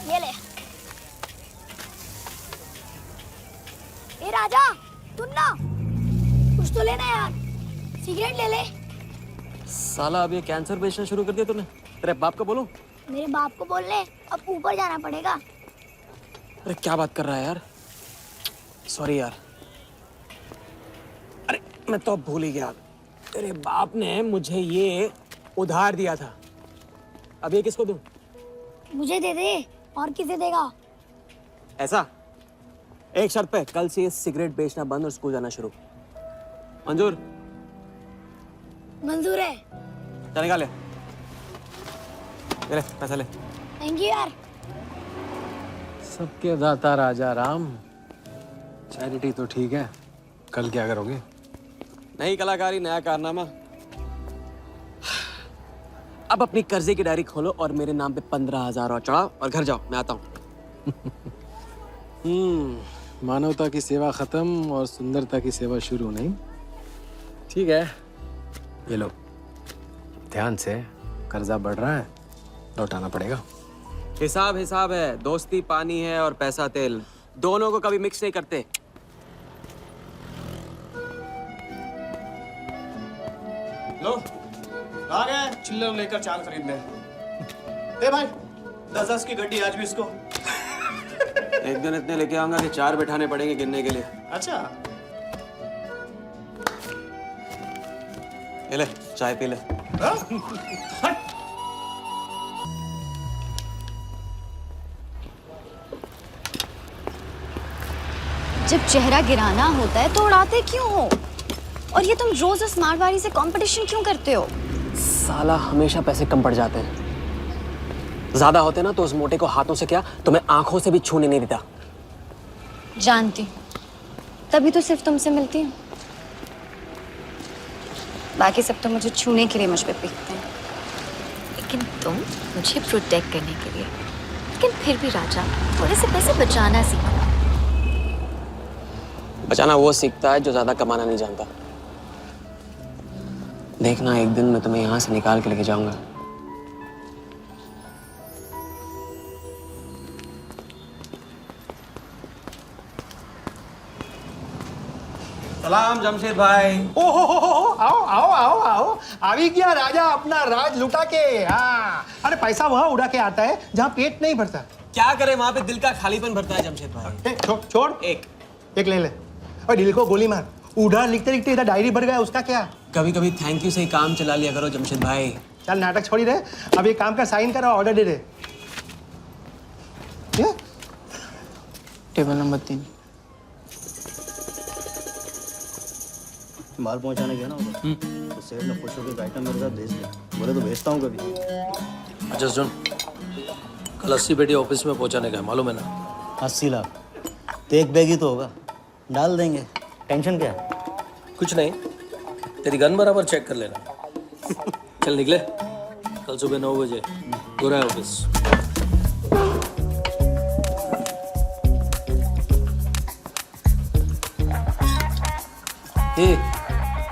ये ले। ए राजा, सुन ना, कुछ तो लेना यार, सिगरेट ले ले। साला अब ये कैंसर बेचना शुरू कर दिया तूने। तेरे बाप को बोलूं? मेरे बाप को बोल ले, अब ऊपर जाना पड़ेगा। अरे क्या बात कर रहा है यार, सॉरी यार। अरे मैं तो भूल ही गया, तेरे बाप ने मुझे ये उधार दिया था। अब ये किसको दूं? मुझे दे दे, और किसे देगा? ऐसा, एक शर्त पे, कल से ये सिगरेट बेचना बंद और स्कूल जाना शुरू। मंजूर? मंजूर है। चल निकाल ले, पैसा ले। थैंक यू यार। सबके दाता राजा राम। चैरिटी तो ठीक है, कल क्या करोगे? नई कलाकारी, नया कारनामा। अब अपनी कर्जे की डायरी खोलो और मेरे नाम पे 15,000 और चढ़ाओ और घर जाओ, मैं आता हूँ। मानवता की सेवा खत्म और सुंदरता की सेवा शुरू नहीं। ठीक है, ये लो, ध्यान से, कर्जा बढ़ रहा है, लौटाना पड़ेगा। हिसाब हिसाब है, दोस्ती पानी है और पैसा तेल, दोनों को कभी मिक्स नहीं करते। लो, आ गए चिल्लर लेकर चाल खरीदने। ए भाई, 10-10 की गड्डी आज भी इसको। एक दिन इतने लेके आऊंगा कि 4 बैठाने पड़ेंगे गिनने के लिए। अच्छा, ये ले, चाय पी ले। हाँ? जब चेहरा गिराना होता है तो उड़ाते क्यों हो? और ये तुम रोज उस मारवाड़ी से कंपटीशन क्यों करते हो? साला हमेशा पैसे कम पड़ जाते हैं, ज्यादा होते ना तो उस मोटे को हाथों से क्या, तुम्हें आंखों से भी छूने नहीं देता। जानती, तभी तो सिर्फ तुमसे मिलती हूँ। बाकी सब तो मुझे छूने के लिए मुझ पे पीटते हैं, लेकिन तुम मुझे प्रोटेक्ट करने के लिए। लेकिन फिर भी राजा, थोड़े से पैसे बचाना सीखो। बचाना वो सीखता है जो ज्यादा कमाना नहीं जानता। देखना, एक दिन मैं तुम्हें यहाँ से निकाल के लेके जाऊंगा। सलाम जमशेद भाई। ओ हो, आओ आओ आओ आओ, अभी क्या राजा अपना राज लुटा के। हाँ, अरे पैसा वहाँ उड़ा के आता है जहाँ पेट नहीं भरता। क्या करे, वहां पे दिल का खालीपन भरता है जमशेद भाई। छोड़, एक ले ले। और दिल को गोली मार। उधार लिखते लिखते इधर डायरी भर गया, उसका क्या? कभी कभी थैंक यू से ही काम चला लिया करो जमशेद भाई। चल नाटक छोड़ी रहे, अब ये काम का साइन कर और ऑर्डर दे दे। Table number 3। माल पहुंचाने गया ना उधर, तो सेठ ने खुश होकर आइटम मेरे साथ भेज दिया। बोले तो भेजता हूँ कभी। अच्छा सुन, कल 80 पेटी ऑफिस में पहुंचाने का, मालूम है ना? 80 लाख तो एक बैग ही तो होगा, डाल देंगे। टेंशन क्या है? कुछ नहीं, तेरी गन बराबर चेक कर लेना। चल निकले, कल सुबह 9 बजे गोरा ऑफिस।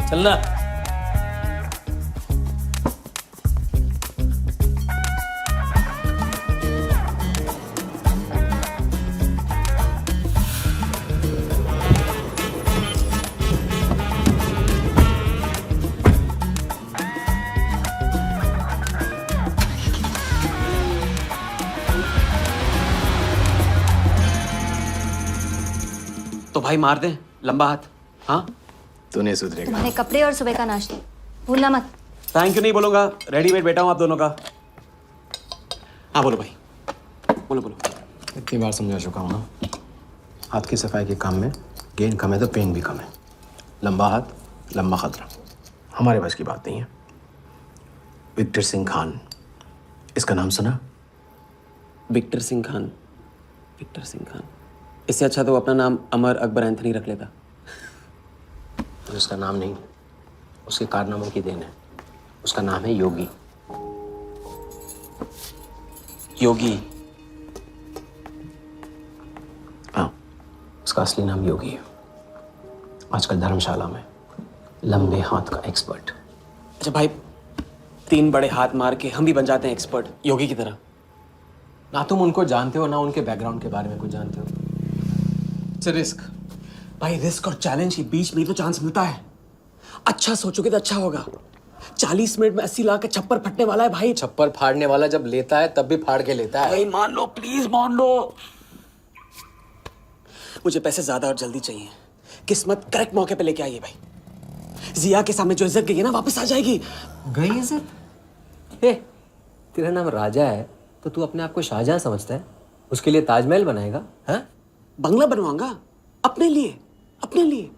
चलना। तो भाई मार दे, लंबा हाथ। हाँ, तो नहीं सुधरेगा। तुम्हारे कपड़े और सुबह का नाश्ता भूलना मत। थैंक यू नहीं बोलूंगा, रेडीमेड बैठा हूँ आप दोनों का। हाँ बोलो भाई, बोलो बोलो। इतनी बार समझा चुका हूँ ना, हाथ की सफाई के काम में गेन कम है तो पेन भी कम है। लंबा हाथ, लंबा खतरा, हमारे बस की बात नहीं है। विक्टर सिंह खान, इसका नाम सुना? Victor Singh Khan, Victor Singh Khan. इससे अच्छा तो वो अपना नाम अमर अकबर एंथनी रख लेता। उसका नाम नहीं, उसके कारनामों की देन है। उसका नाम है योगी। योगी? हाँ, उसका असली नाम योगी है। आजकल धर्मशाला में लंबे हाथ का एक्सपर्ट। अच्छा भाई, 3 बड़े हाथ मार के हम भी बन जाते हैं एक्सपर्ट योगी की तरह। ना तुम उनको जानते हो ना उनके बैकग्राउंड के बारे में कुछ जानते हो। It's risk. भाई रिस्क और चैलेंज के बीच में ही तो चांस मिलता है। अच्छा सोचोगे तो अच्छा होगा। 40 मिनट में 80 लाख का छप्पर फटने वाला है भाई। छप्पर फाड़ने वाला जब लेता है तब भी फाड़ के लेता है। भाई मान लो, प्लीज मान लो। मुझे पैसे ज्यादा और जल्दी चाहिए। किस्मत करेक्ट मौके पे लेके आइए भाई। जिया के सामने जो इज्जत गई है ना, वापस आ जाएगी। गई इज्जत? तेरा नाम राजा है तो तू अपने आप को शाहजहां समझता है? उसके लिए ताजमहल बनाएगा? हाँ, बंगला बनवाऊंगा अपने लिए, अपने लिए।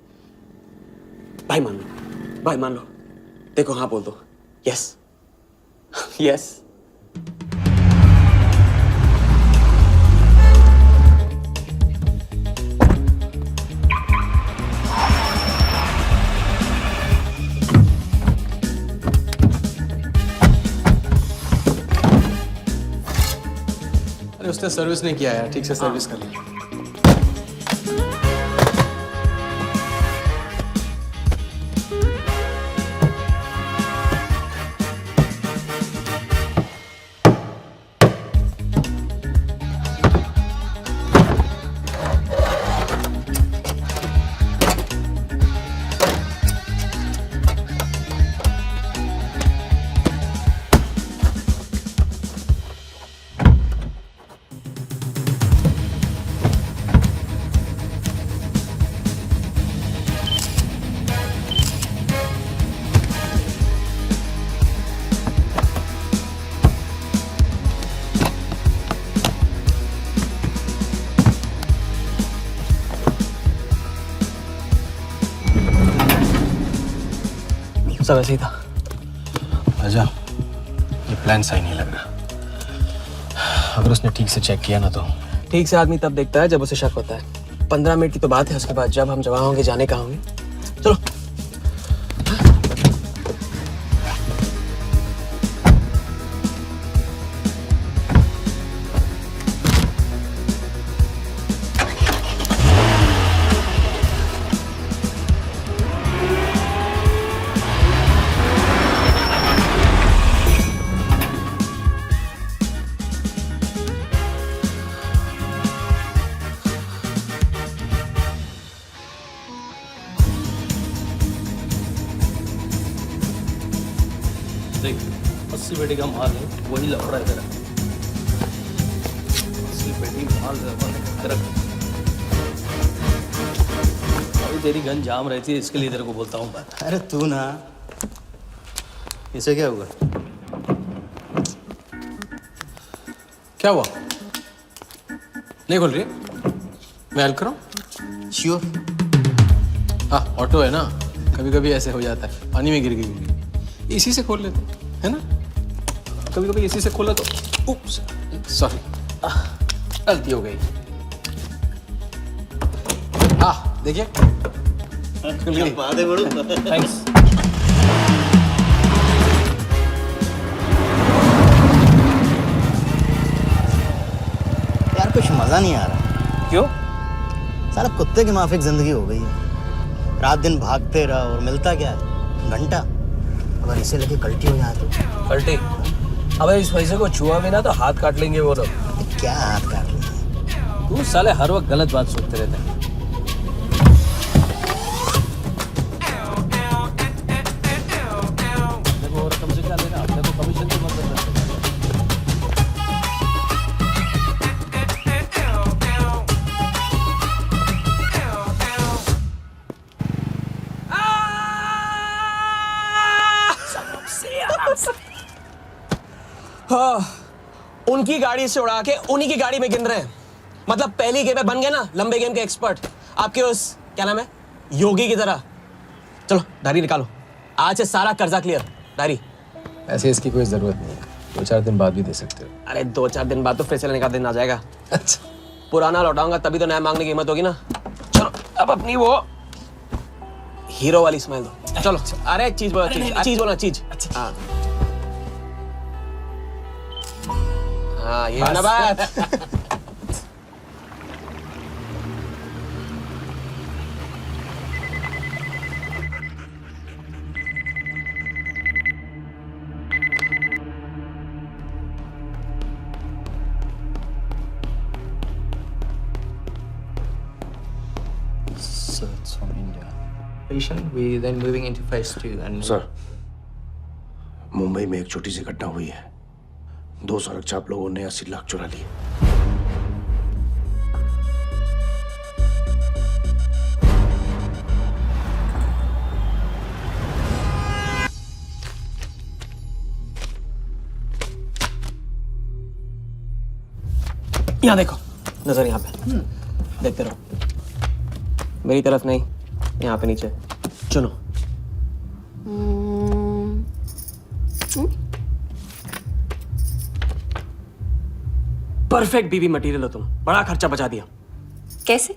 भाई मान लो, भाई मान लो। देखो हाँ बोल दो। Yes yes. अरे उसने सर्विस नहीं किया यार, ठीक से सर्विस कर लिया। सब ऐसे ही था। राजा, ये प्लान सही नहीं लग रहा। अगर उसने ठीक से चेक किया ना तो। ठीक से आदमी तब देखता है जब उसे शक होता है। 15 मिनट की तो बात है, उसके बाद जब हम जवान होंगे जाने कहाँ होंगे। चलो। देख 80 पेटी का माल है, वही लफड़ा है तेरा। 80 पेटी माल तेरा। अभी तेरी गन जाम रहती है, इसके लिए तेरे को बोलता हूँ मैं। अरे तू ना, इसे क्या हुआ? क्या हुआ? नहीं खोल रही? मैं हेल्प करूं? श्योर। हाँ, ऑटो है ना, कभी कभी ऐसे हो जाता है। पानी में गिर गई, इसी से खोल लेते है ना। कभी कभी इसी से खोला तो उप्स, सॉरी, गलती हो गई। हाँ देखिए, बात है बड़ू। थैंक्स। यार कुछ मजा नहीं आ रहा। क्यों? साला कुत्ते की माफिक जिंदगी हो गई है। रात दिन भागते रहो और मिलता क्या है? घंटा। अगर इसे लेके कल्टी हो जाए तो? पलटी? अबे इस पैसे को छुआ भी ना तो हाथ काट लेंगे वो लोग। क्या हाथ काट लेंगे? तू साले हर वक्त गलत बात सोचते रहते हैं। देखो और कम से क्या लेना, अपने को कमीशन की मदद करते हैं। हाँ, उनकी गाड़ी से उड़ा के उन्हीं की गाड़ी में गिन रहे हैं। मतलब पहली गेम में बन गए ना लंबे गेम के एक्सपर्ट। आपके उस क्या नाम है, योगी की तरह। चलो डायरी निकालो, आज से सारा कर्जा क्लियर। डायरी। ऐसे इसकी कोई जरूरत नहीं है, 2-4 दिन बाद भी दे सकते हो। अरे 2-4 दिन बाद तो फिर से लेने का दिन आ जाएगा। अच्छा, पुराना लौटाऊंगा तभी तो नया मांगने की हिम्मत होगी ना। चलो अब अपनी वो हीरो वाली स्माइल दो। चलो। अरे चीज बोलो, चीज बोलो, चीज। हाँ हाँ, ये है ना बात। patient. We then moving into phase 2. And sir, Mumbai में एक छोटी सी घटना हुई है। 2 सुरक्षा लोगों ने 80 लाख चुरा लिए। यहाँ देखो, नजर यहाँ पे। देखते रहो। मेरी तरफ नहीं, यहाँ पे नीचे। चुनो। परफेक्ट बीवी मटेरियल हो तुम। बड़ा खर्चा बचा दिया। कैसे?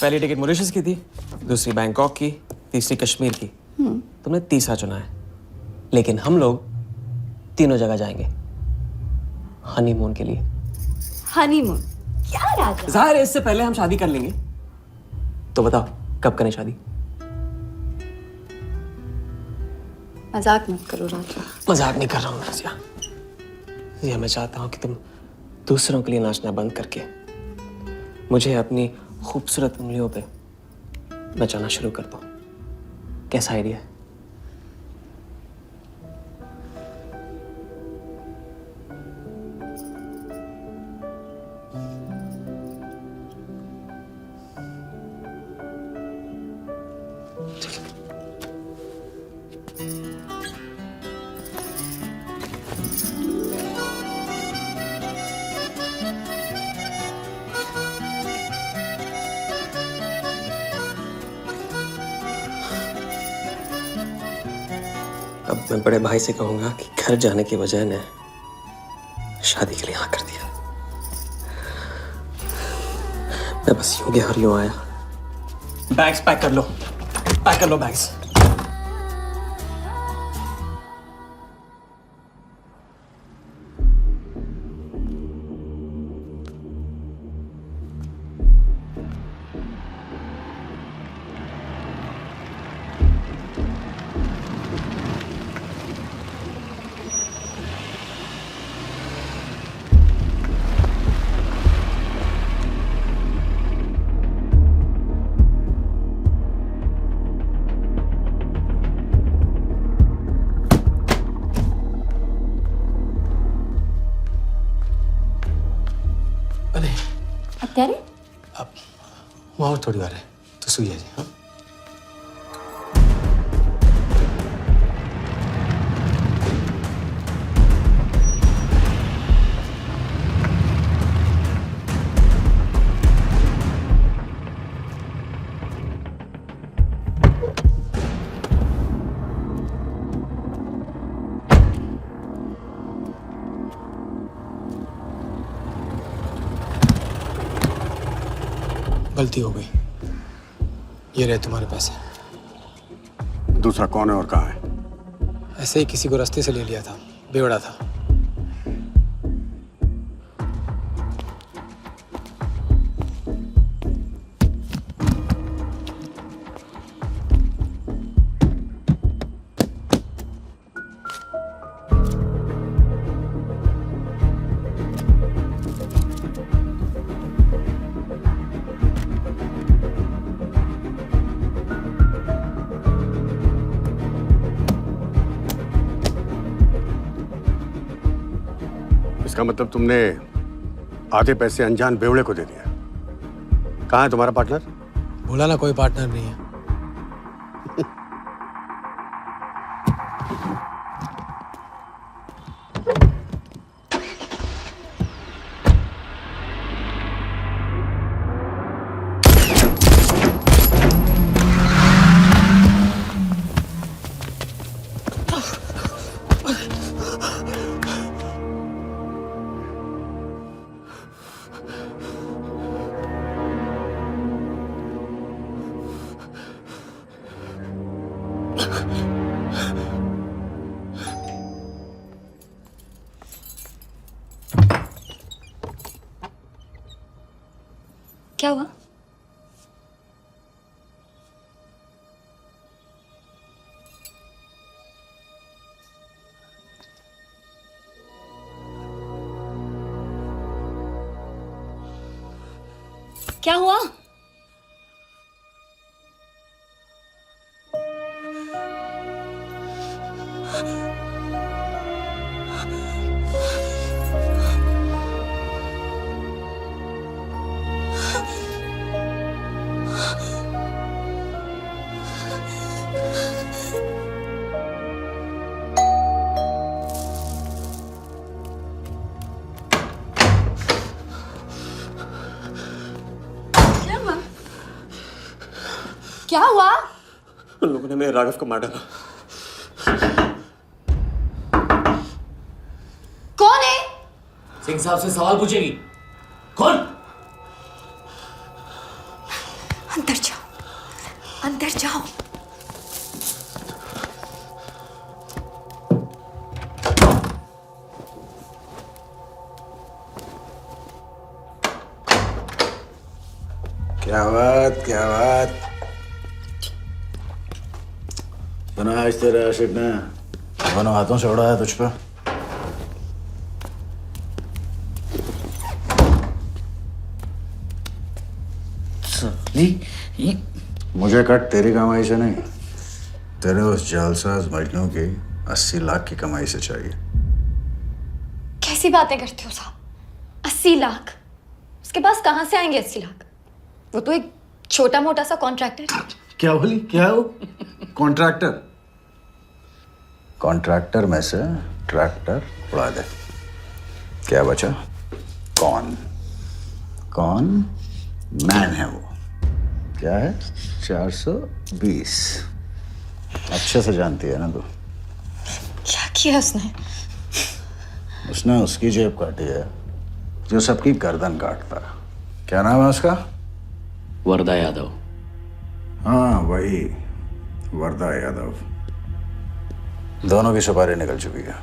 पहली टिकट मॉरिशस की थी, दूसरी बैंकॉक की, तीसरी कश्मीर की। तुमने तीसरा चुना है। लेकिन हम लोग तीनों जगह जाएंगे हनीमून के लिए। हनीमून? क्या राजा? जाहिर है इससे पहले हम शादी कर लेंगे। तो बताओ कब करें शादी? मजाक मत करो राजा। मजाक नहीं कर रहा हूँ नाज़िया। ये मैं चाहता हूँ कि तुम दूसरों के लिए नाचना बंद करके मुझे अपनी खूबसूरत उंगलियों पे नचाना शुरू कर दो। कैसा आइडिया है? अब मैं बड़े भाई से कहूंगा कि घर जाने के बजाय ने शादी के लिए हाँ कर दिया। मैं बस यूं गया और यूं आया। बैग्स पैक कर लो, पैक कर लो बैग्स। अब क्या रे? अब वहाँ और थोड़ी बार है तो सुई है जी। हाँ गलती हो गई। ये रहे तुम्हारे पैसे। दूसरा कौन है और कहाँ है? ऐसे ही किसी को रास्ते से ले लिया था, बेवड़ा था। इसका मतलब तुमने आधे पैसे अनजान बेवड़े को दे दिया। कहाँ है तुम्हारा पार्टनर? बोला ना कोई पार्टनर नहीं है। क्या हुआ? क्या हुआ? क्या हुआ? उन लोगों ने मेरे राघव को मार डाला। कौन है? सिंह साहब से सवाल पूछेगी। कौन? अंदर जाओ, अंदर जाओ। क्या बात, क्या बात। सुना आज तेरे आशिक ने दोनों हाथों से उड़ाया तुझ पे। मुझे कट तेरी कमाई से नहीं, तेरे उस जालसाज मजनू की 80 लाख की कमाई से चाहिए। कैसी बातें करते हो साहब? 80 लाख? उसके पास कहां से आएंगे 80 लाख? वो तो एक छोटा मोटा सा कॉन्ट्रैक्टर है। क्या बोली? क्या हो? कॉन्ट्रैक्टर? कॉन्ट्रैक्टर में से ट्रैक्टर उड़ा दे, क्या बचा? कौन? कौन मैन है वो? क्या है? 420। अच्छे से जानती है ना तू। क्या किया उसने? उसने उसकी जेब काटी है जो सबकी गर्दन काटता है। क्या नाम है उसका? वरदा यादव। हाँ वही, वरदा यादव। दोनों की सुपारी निकल चुकी है।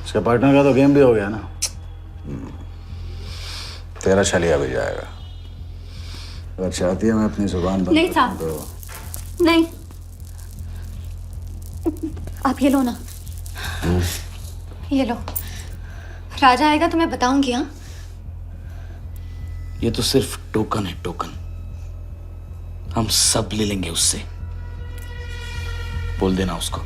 उसके पार्टनर का तो गेम भी हो गया ना। तेरा छलिया भी जाएगा। अगर चाहती है मैं अपनी जुबान बंद नहीं साहब, तो नहीं। आप ये लो ना, ये लो। राजा आएगा तो मैं बताऊंगी। हाँ, ये तो सिर्फ टोकन है, टोकन। हम सब ले लेंगे उससे। बोल देना उसको।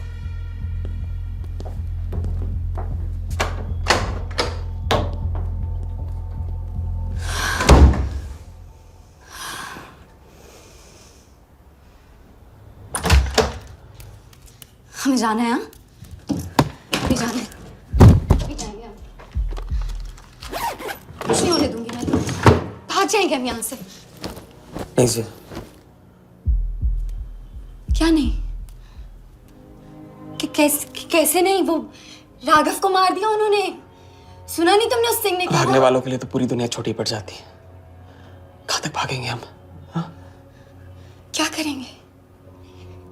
हमें जाना है। हाँ, अभी जाना है, अभी जाएंगे हम। कुछ नहीं होने दूंगी मैं। भाग जाएंगे हम यहाँ से। नहीं सर। क्या नहीं? कैसे नहीं? वो राघव को मार दिया उन्होंने। सुना नहीं तुमने उस सिंह ने? भागने वालों के लिए तो पूरी दुनिया छोटी पड़ जाती है। कहाँ तक भागेंगे हम? हाँ? क्या करेंगे?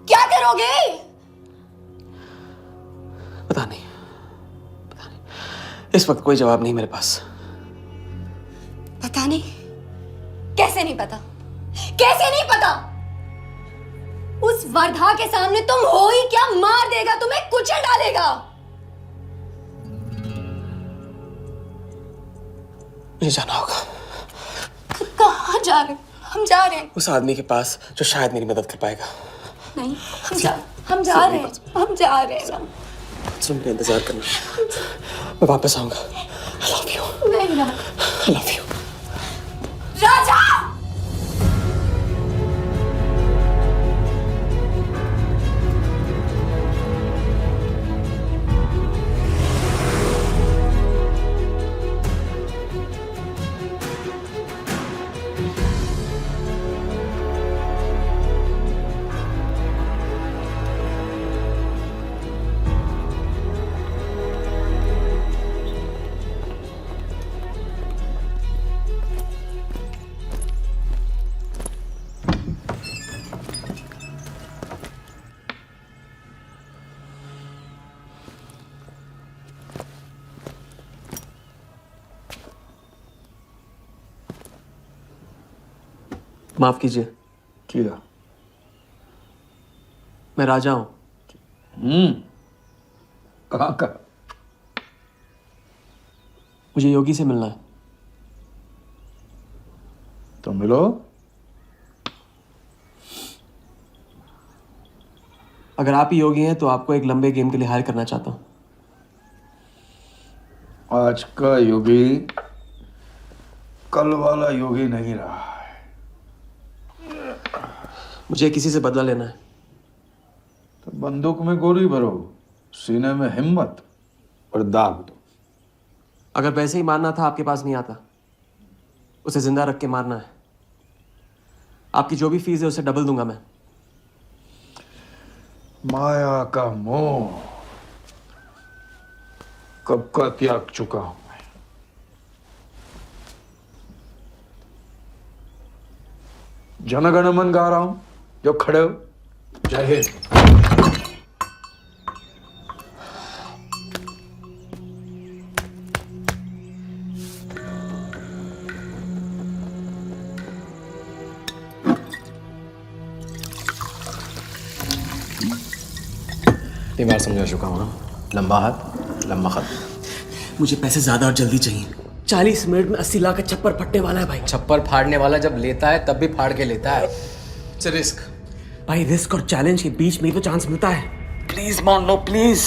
क्या करोगे? पता नहीं, पता नहीं। इस वक्त कोई जवाब नहीं मेरे पास। पता नहीं? कैसे नहीं पता? कैसे नहीं पता? उस वर्धा के सामने तुम हो ही क्या? मार देगा तुम्हें, कुचल डालेगा। मुझे जाना होगा। कहाँ जा रहे हो? हम जा रहे हैं। उस आदमी के पास जो शायद मेरी मदद कर पाएगा। नहीं, हम जा रहे हैं। हम जा रहे हैं। सुन, मेरा इंतजार करना। मैं वापस आऊंगा। I love you. नहीं ना। I love you. राजा! माफ कीजिए। किया। मैं राजा हूं। कहाँ का? मुझे योगी से मिलना है। तो मिलो। अगर आप ही योगी हैं तो आपको एक लंबे गेम के लिए हायर करना चाहता हूं। आज का योगी कल वाला योगी नहीं रहा है। मुझे किसी से बदला लेना है। तो बंदूक में गोली भरो, सीने में हिम्मत और दाग दो। अगर वैसे ही मारना था आपके पास नहीं आता, उसे जिंदा रख के मारना है। आपकी जो भी फीस है उसे डबल दूंगा मैं। माया का मोह कब का त्याग चुका हूं मैं। जनगण मन गा रहा हूं, जो खड़े हो। जय हिंद। इतनी बार समझा चुका हूं ना, लंबा हाथ लंबा खत। मुझे पैसे ज्यादा और जल्दी चाहिए। 40 मिनट में 80 लाख का छप्पर फटने वाला है भाई। छप्पर फाड़ने वाला जब लेता है तब भी फाड़ के लेता है। It's risk. भाई रिस्क और चैलेंज के बीच में ही तो चांस मिलता है। प्लीज मान लो प्लीज।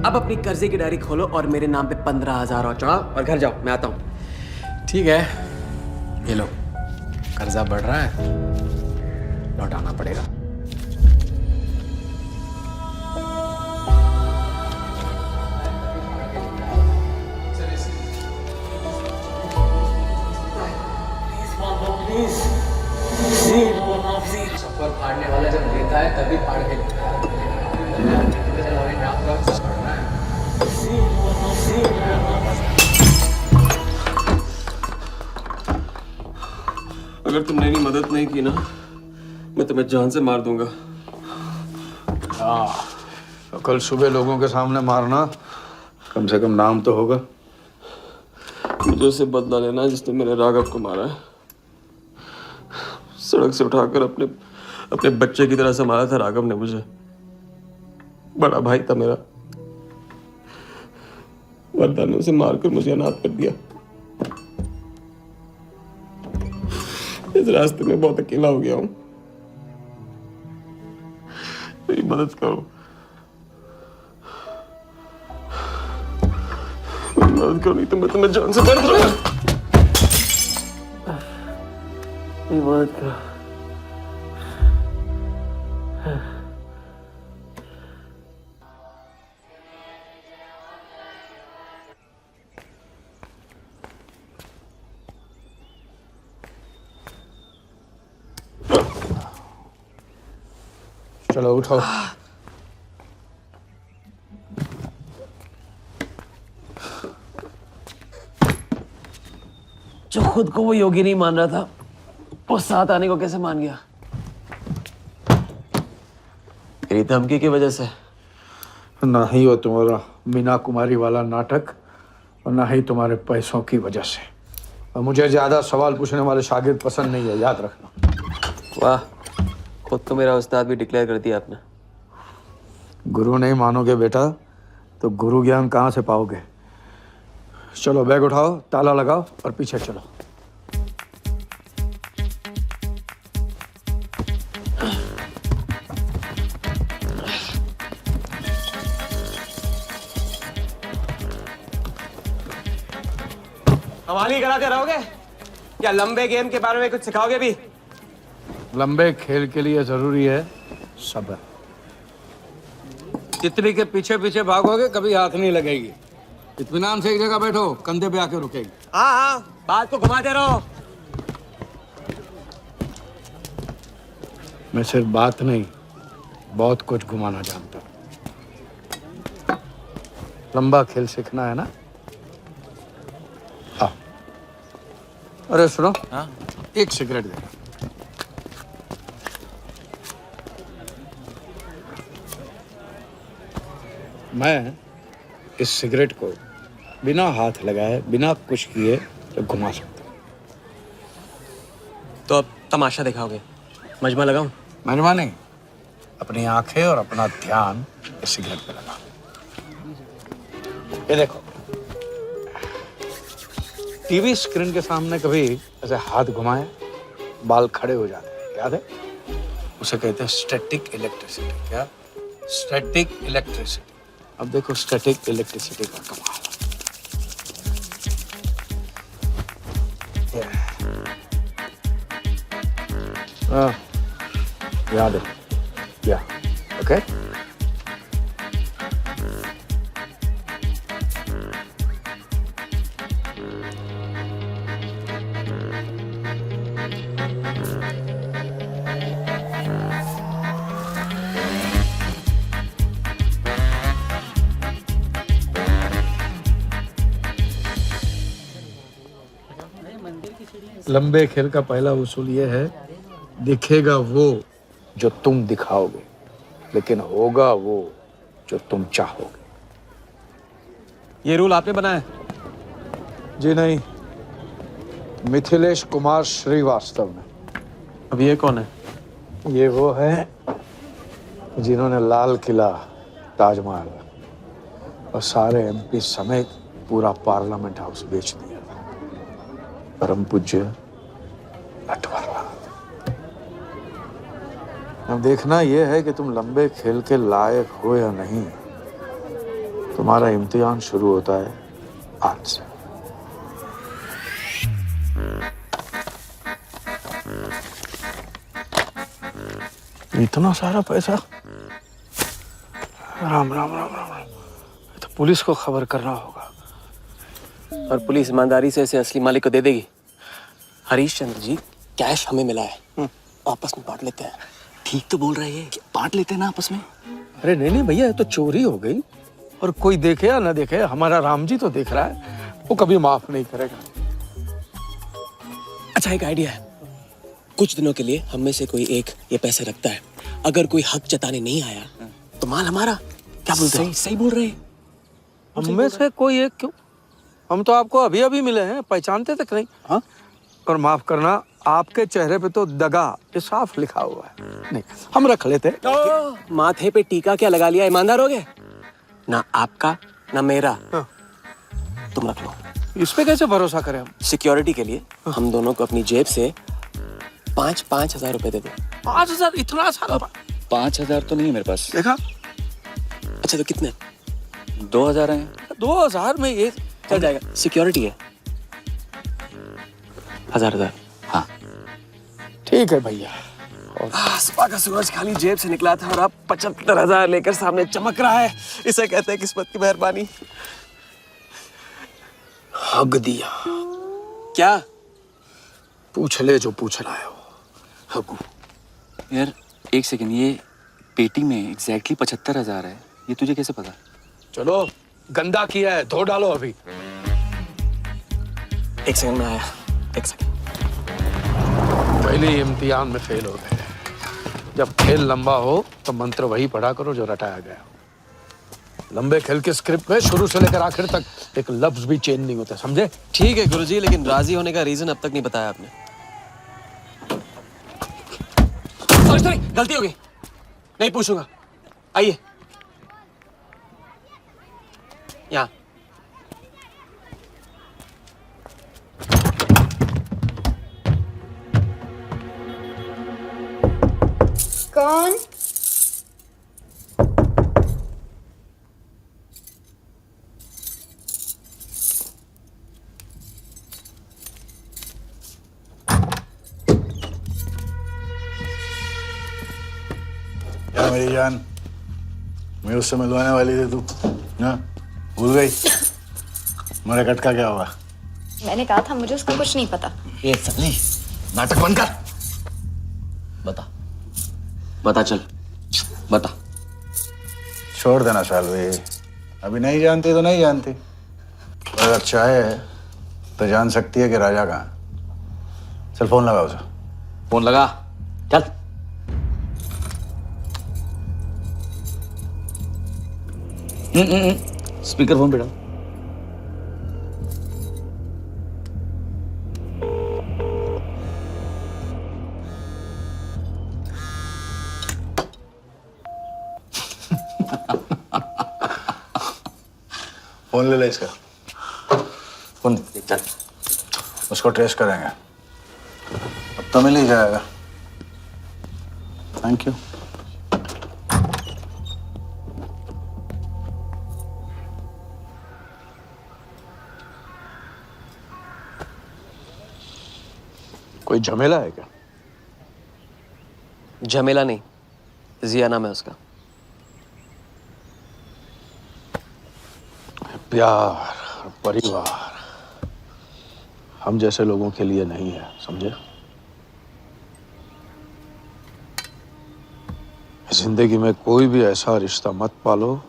अब अपनी कर्जे की डायरी खोलो और मेरे नाम पे 15,000 और चढ़ाओ और घर जाओ, मैं आता हूं। ठीक है, ये लो, कर्जा बढ़ रहा है, लौटाना पड़ेगा। छप्पर फाड़ने वाला जब लेता है तभी फाड़ के लेता है। अगर तुमने मेरी मदद नहीं की ना, मैं तुम्हें जान से मार दूंगा। तो कल सुबह लोगों के सामने मारना, कम से कम नाम तो होगा। मुझे उससे बदला लेना जिसने मेरे राघव को मारा है। सड़क से उठाकर अपने बच्चे की तरह संभाला था राघव ने मुझे। बड़ा भाई था मेरा, वरदान ने उसे मारकर मुझे अनाथ कर दिया। इस रास्ते में बहुत अकेला हो गया हूं, मेरी मदद करो, मदद करो, नहीं तो मैं तुम्हें जान से मार दूंगा। मेरी मदद करो। चलो उठो। जो खुद को वो योगी नहीं मान रहा था, वो साथ आने को कैसे मान गया? तेरी धमकी की वजह से। ना ही वो तुम्हारा मीना कुमारी वाला नाटक और ना ही तुम्हारे पैसों की वजह से। और मुझे ज्यादा सवाल पूछने वाले शागिर्द पसंद नहीं है, याद रखना। वाह, खुद तो मेरा उस्ताद भी डिक्लेयर कर दिया आपने। गुरु नहीं मानोगे बेटा तो गुरु ज्ञान कहाँ से पाओगे। चलो बैग उठाओ, ताला लगाओ और पीछे चलो। कमाली कराते रहोगे या लंबे गेम के बारे में कुछ सिखाओगे भी? लंबे खेल के लिए जरूरी है सब्र। तितली के पीछे पीछे भागोगे कभी हाथ नहीं लगेगी। इत्मीनान से एक जगह बैठो, कंधे पे आके रुकेगी। हाँ हाँ, बात को घुमाते रहो। मैं सिर्फ बात नहीं, बहुत कुछ घुमाना जानता हूं। लंबा खेल सीखना है ना? आओ। अरे सुनो, हाँ? एक सिगरेट दे। मैं इस सिगरेट को बिना हाथ लगाए, बिना कुछ किए तो घुमा सकता हूँ। तो अब तमाशा दिखाओगे? मजमा लगाऊं? मजमा नहीं, अपनी आंखें और अपना ध्यान इस सिगरेट पे लगा। ये देखो, टीवी स्क्रीन के सामने कभी ऐसे हाथ घुमाए बाल खड़े हो जाते हैं, याद है? उसे कहते हैं स्टैटिक इलेक्ट्रिसिटी। क्या? Static electricity. अब देखो स्टैटिक इलेक्ट्रिसिटी का कमाल। याद है? या ओके। लंबे खेल का पहला उसूल ये है, दिखेगा वो जो तुम दिखाओगे, लेकिन होगा वो जो तुम चाहोगे। ये रूल आपने बनाया? जी नहीं, मिथिलेश कुमार श्रीवास्तव ने। अब ये कौन है? ये वो है जिन्होंने लाल किला, ताजमहल और सारे एमपी समेत पूरा पार्लियामेंट हाउस बेच दिया। परम पूज्य नटवरलाल। अब देखना यह है कि तुम लंबे खेल के लायक हो या नहीं। तुम्हारा इम्तिहान शुरू होता है आज से। इतना सारा पैसा? राम राम राम राम राम। तो पुलिस को खबर करना होगा। और पुलिस ईमानदारी से इसे असली मालिक को दे देगी। हरीश चंद्र जी, कैश हमें मिला है, आपस में बांट लेते हैं। ठीक तो बोल रहे हैं, बांट लेते हैं ना आपस में। अरे नहीं भैया, ये तो चोरी हो गई और कोई देखे या ना देखे, हमारा राम जी तो देख रहा है, वो कभी माफ नहीं करेगा। अच्छा, एक आइडिया है। कुछ दिनों के लिए हम में से कोई एक ये पैसे रखता है। अगर कोई हक जताने नहीं आया तो माल हमारा। क्या बोलते हैं? सही बोल रहे हैं। हम में से कोई एक क्यों? हम तो आपको अभी अभी मिले हैं, पहचानते तक नहीं। हाँ, और माफ करना, आपके चेहरे पे तो दगा ये साफ लिखा हुआ है। नहीं, हम रख लेते। माथे पे टीका क्या लगा लिया? ईमानदार हो गए ना? आपका ना मेरा। तुम रख लो। इस पे कैसे भरोसा करें हम? सिक्योरिटी के लिए हम दोनों को अपनी जेब से 5-5 हजार रुपए दे दो। 5,000? इतना सारा? 5,000 तो नहीं है मेरे पास। देखा? अच्छा, तो कितने? 2,000 हैं। 2,000 में ये चल जाएगा। सिक्योरिटी है 1,000। हाँ ठीक है भैया। सुबह का सूरज खाली जेब से निकला था और अब 75,000 लेकर सामने चमक रहा है। इसे कहते हैं किस्मत की मेहरबानी। हक दिया। क्या? पूछ ले जो पूछना है। हकू। यार एक सेकंड, ये पेटी में एग्जैक्टली 75,000 है। ये तुझे कैसे पता? चलो, गंदा किया है, धो डालो अभी। एक सेकंड में आया। एक सेकंड। पहले इम्तिहान में फेल हो गए। जब खेल लंबा हो तो मंत्र वही पढ़ा करो जो रटाया गया। लंबे खेल के स्क्रिप्ट में शुरू से लेकर आखिर तक एक लफ्ज भी चेंज नहीं होता, समझे? ठीक है गुरुजी, लेकिन राजी होने का रीजन अब तक नहीं बताया आपने। सॉरी, गलती हो गई। नहीं पूछूंगा। आइए यहाँ। कौन? क्या मेरी जान, मैं उससे मिलवाने वाली थी, तू ना भूल गई? मेरे कट का क्या हुआ? मैंने कहा था मुझे उसका कुछ नहीं पता। ये सल्ली, नाटक बंद कर। बता चल, बता। छोड़ देना शालवी, अभी नहीं जानती तो नहीं जानती। और अगर चाहे तो जान सकती है कि राजा कहाँ। चल फोन लगा उसे। फोन लगा। चल। स्पीकर फोन पे डाल। फोन ले ले इसका। फोन चल। उसको ट्रेस करेंगे, अब तो मिल ही जाएगा। Thank you. कोई झमेला है क्या? झमेला नहीं, जिया नाम है उसका। प्यार, परिवार हम जैसे लोगों के लिए नहीं है, समझे? जिंदगी में कोई भी ऐसा रिश्ता मत पालो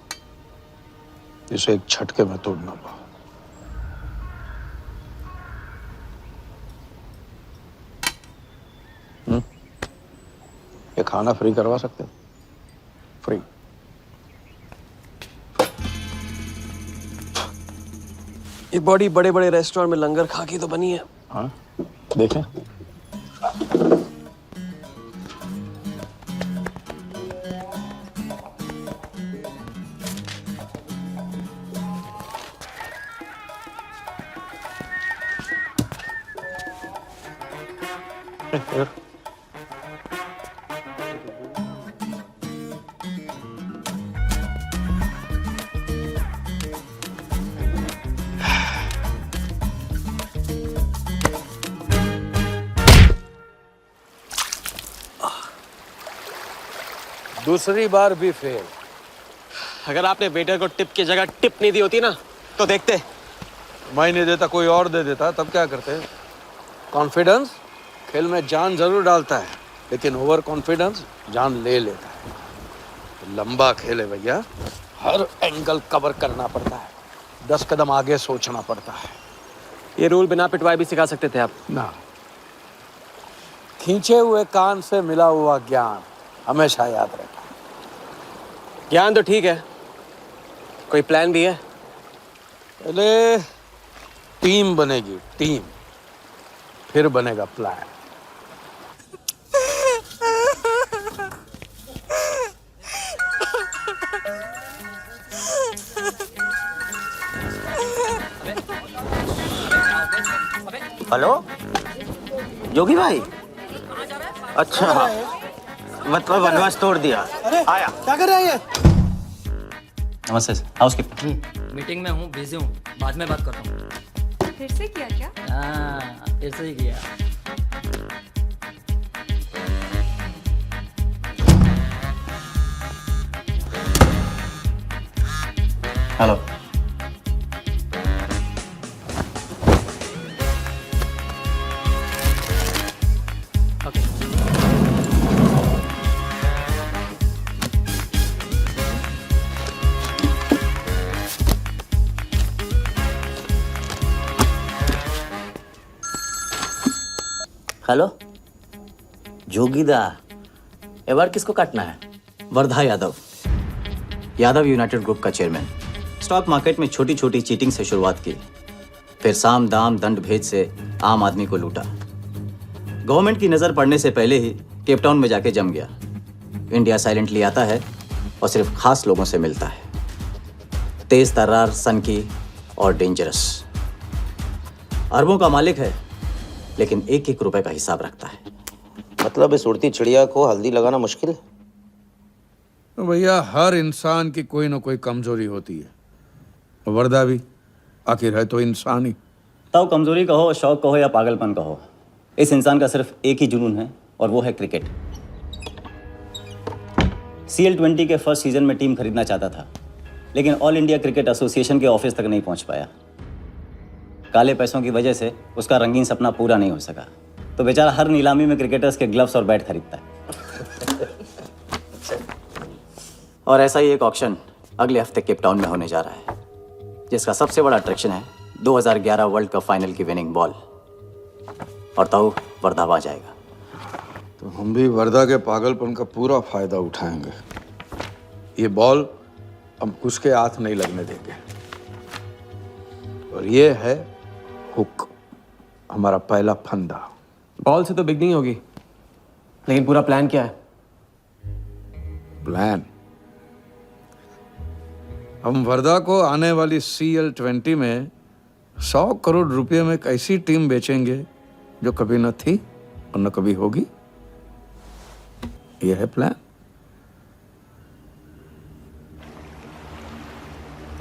जिसे एक झटके में तोड़ ना पाओ। ये खाना फ्री करवा सकते हो? फ्री। ये बॉडी बड़े बड़े रेस्टोरेंट में लंगर खा के तो बनी है। हाँ देखें। दूसरी बार भी फेल। अगर आपने वेटर को टिप की जगह टिप नहीं दी होती ना तो देखते। मैं नहीं देता, कोई और दे देता, तब क्या करते? कॉन्फिडेंस खेल में जान जरूर डालता है, लेकिन ओवर कॉन्फिडेंस जान ले लेता है। लंबा खेल है भैया, हर एंगल कवर करना पड़ता है, 10 कदम आगे सोचना पड़ता है। ये रूल बिना पिटवाए भी सिखा सकते थे आप ना। खींचे हुए कान से मिला हुआ ज्ञान हमेशा याद रहता है। ज्ञान तो ठीक है, कोई प्लान भी है? पहले टीम बनेगी, टीम, फिर बनेगा प्लान। हेलो जोगी भाई, अच्छा मतलब वनवास तोड़ दिया। आया क्या कर रहे हैं? नमस्ते हाउसकीपर। मीटिंग में हूँ, बिजी हूँ, बाद में बात करता हूँ। फिर से किया क्या? हाँ, फिर से ही किया। हेलो हेलो जोगीदा, ए बार किसको काटना है? वर्धा यादव, यादव यूनाइटेड ग्रुप का चेयरमैन। स्टॉक मार्केट में छोटी छोटी चीटिंग से शुरुआत की, फिर साम दाम दंड भेद से आम आदमी को लूटा। गवर्नमेंट की नज़र पड़ने से पहले ही केप टाउन में जाके जम गया। इंडिया साइलेंटली आता है और सिर्फ खास लोगों से मिलता है। तेज तर्रार, सनकी और डेंजरस। अरबों का मालिक है, लेकिन एक एक रुपए का हिसाब रखता है। मतलब इस उड़ती चिड़िया को हल्दी लगाना मुश्किल है? तो भैया हर इंसान की कोई ना कोई कमजोरी होती है, वर्दा भी आखिर है तो इंसान ही। ताऊ कमजोरी कहो, शौक कहो या पागलपन कहो, इस इंसान का सिर्फ एक ही जुनून है और वो है क्रिकेट। CL20 के फर्स्ट सीजन में टीम खरीदना चाहता था, लेकिन ऑल इंडिया क्रिकेट एसोसिएशन के ऑफिस तक नहीं पहुंच पाया। काले पैसों की वजह से उसका रंगीन सपना पूरा नहीं हो सका, तो बेचारा हर नीलामी में क्रिकेटर्स के ग्लव्स और बैट खरीदता है। और ऐसा ही एक ऑक्शन अगले हफ्ते केप टाउन में होने जा रहा है, जिसका सबसे बड़ा अट्रैक्शन है 2011 वर्ल्ड कप फाइनल की विनिंग बॉल। और ताऊ वर्धा आ जाएगा। तो हम भी वर्धा के पागलपन का पूरा फायदा उठाएंगे। ये बॉल हम उसके हाथ नहीं लगने देंगे। और ये है हुक, हमारा पहला फंदा। बॉल से तो बिगनिंग होगी, लेकिन पूरा प्लान क्या है? प्लान, हम वर्धा को आने वाली CL20 में 100 करोड़ रुपए में एक ऐसी टीम बेचेंगे जो कभी न थी और न कभी होगी। यह है plan.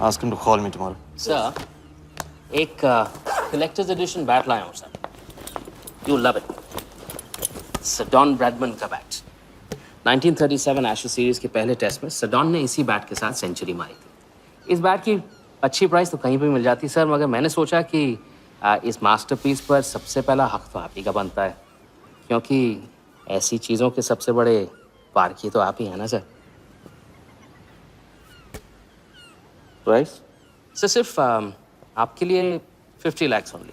Ask him to call me tomorrow. Sir, एक कलेक्टर्स एडिशन बैट लाया हूँ sir. You love it. Sir Don Bradman का बैट। 1937 एशेज सीरीज के पहले टेस्ट में सडॉन ने इसी बैट के साथ सेंचुरी मारी थी। इस बैट की अच्छी प्राइस तो कहीं भी मिल जाती सर, मगर मैंने सोचा कि इस मास्टरपीस पर सबसे पहला हक तो आप ही का बनता है, क्योंकि ऐसी चीज़ों के सबसे बड़े पारखी तो आप ही हैं ना सर। प्राइस सर सिर्फ आपके लिए 50 lakhs ओनली।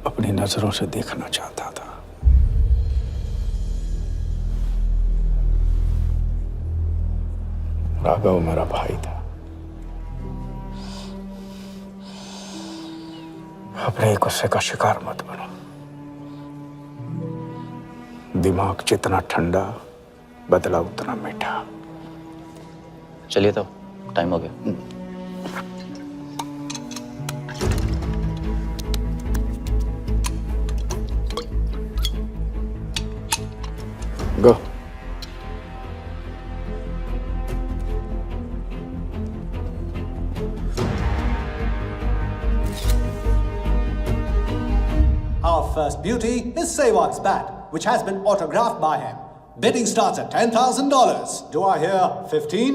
अपनी नजरों से देखना चाहता था। राघव मेरा भाई था। अपने गुस्से का शिकार मत बनो। दिमाग जितना ठंडा, बदला उतना मीठा। चलिए तो टाइम हो गया। गो। Our first beauty is Sehwag's bat, which has been autographed by him. Bidding starts at $10,000. Do I hear 15?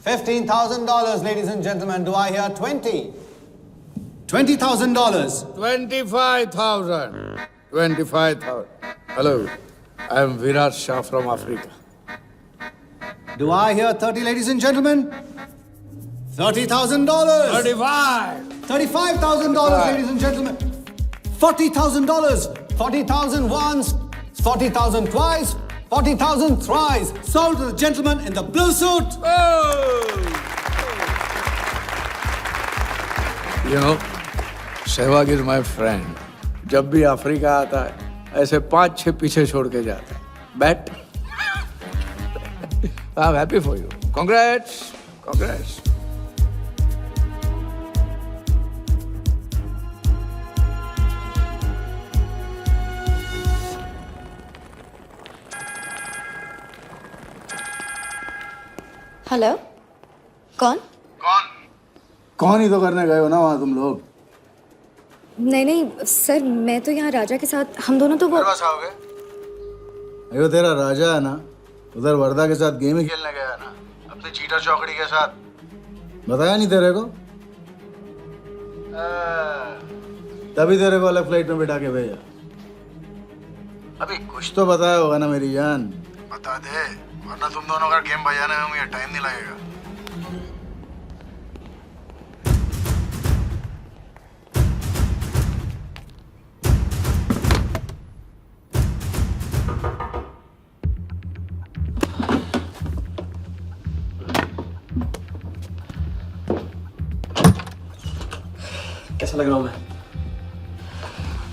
$15,000, ladies and gentlemen. Do I hear 20? $20,000. 25,000. 25,000. Hello, I am Virat Shah from Africa. Do I hear 30, ladies and gentlemen? $30,000. 35. $35,000, ladies and gentlemen. $40,000. 40,000 once, 40,000 twice, 40,000 thrice. Sold to the gentleman in the blue suit. You know, Sehwag is my friend. जब भी Africa आता है, ऐसे 5-6 पीछे छोड़ के जाता है. Bet. I'm happy for you. Congrats. Congrats. Hello, कौन? कौन ही तो करने गए हो ना वहाँ तुम लोग। नहीं नहीं सर, मैं तो यहाँ राजा के साथ, हम दोनों तो वो आओगे? अयो तेरा राजा है ना, उधर वर्धा के साथ गेम ही खेलने गया है ना, अपने चीटा चौकड़ी के साथ। बताया नहीं तेरे को? तभी तेरे को अलग फ्लाइट में बिठा के भेजा। अभी कुछ तो बताया होगा ना मेरी जान। बता दे, वरना तुम दोनों का गेम बजाने में मुझे टाइम नहीं लगेगा। कैसा लग रहा हूँ मैं?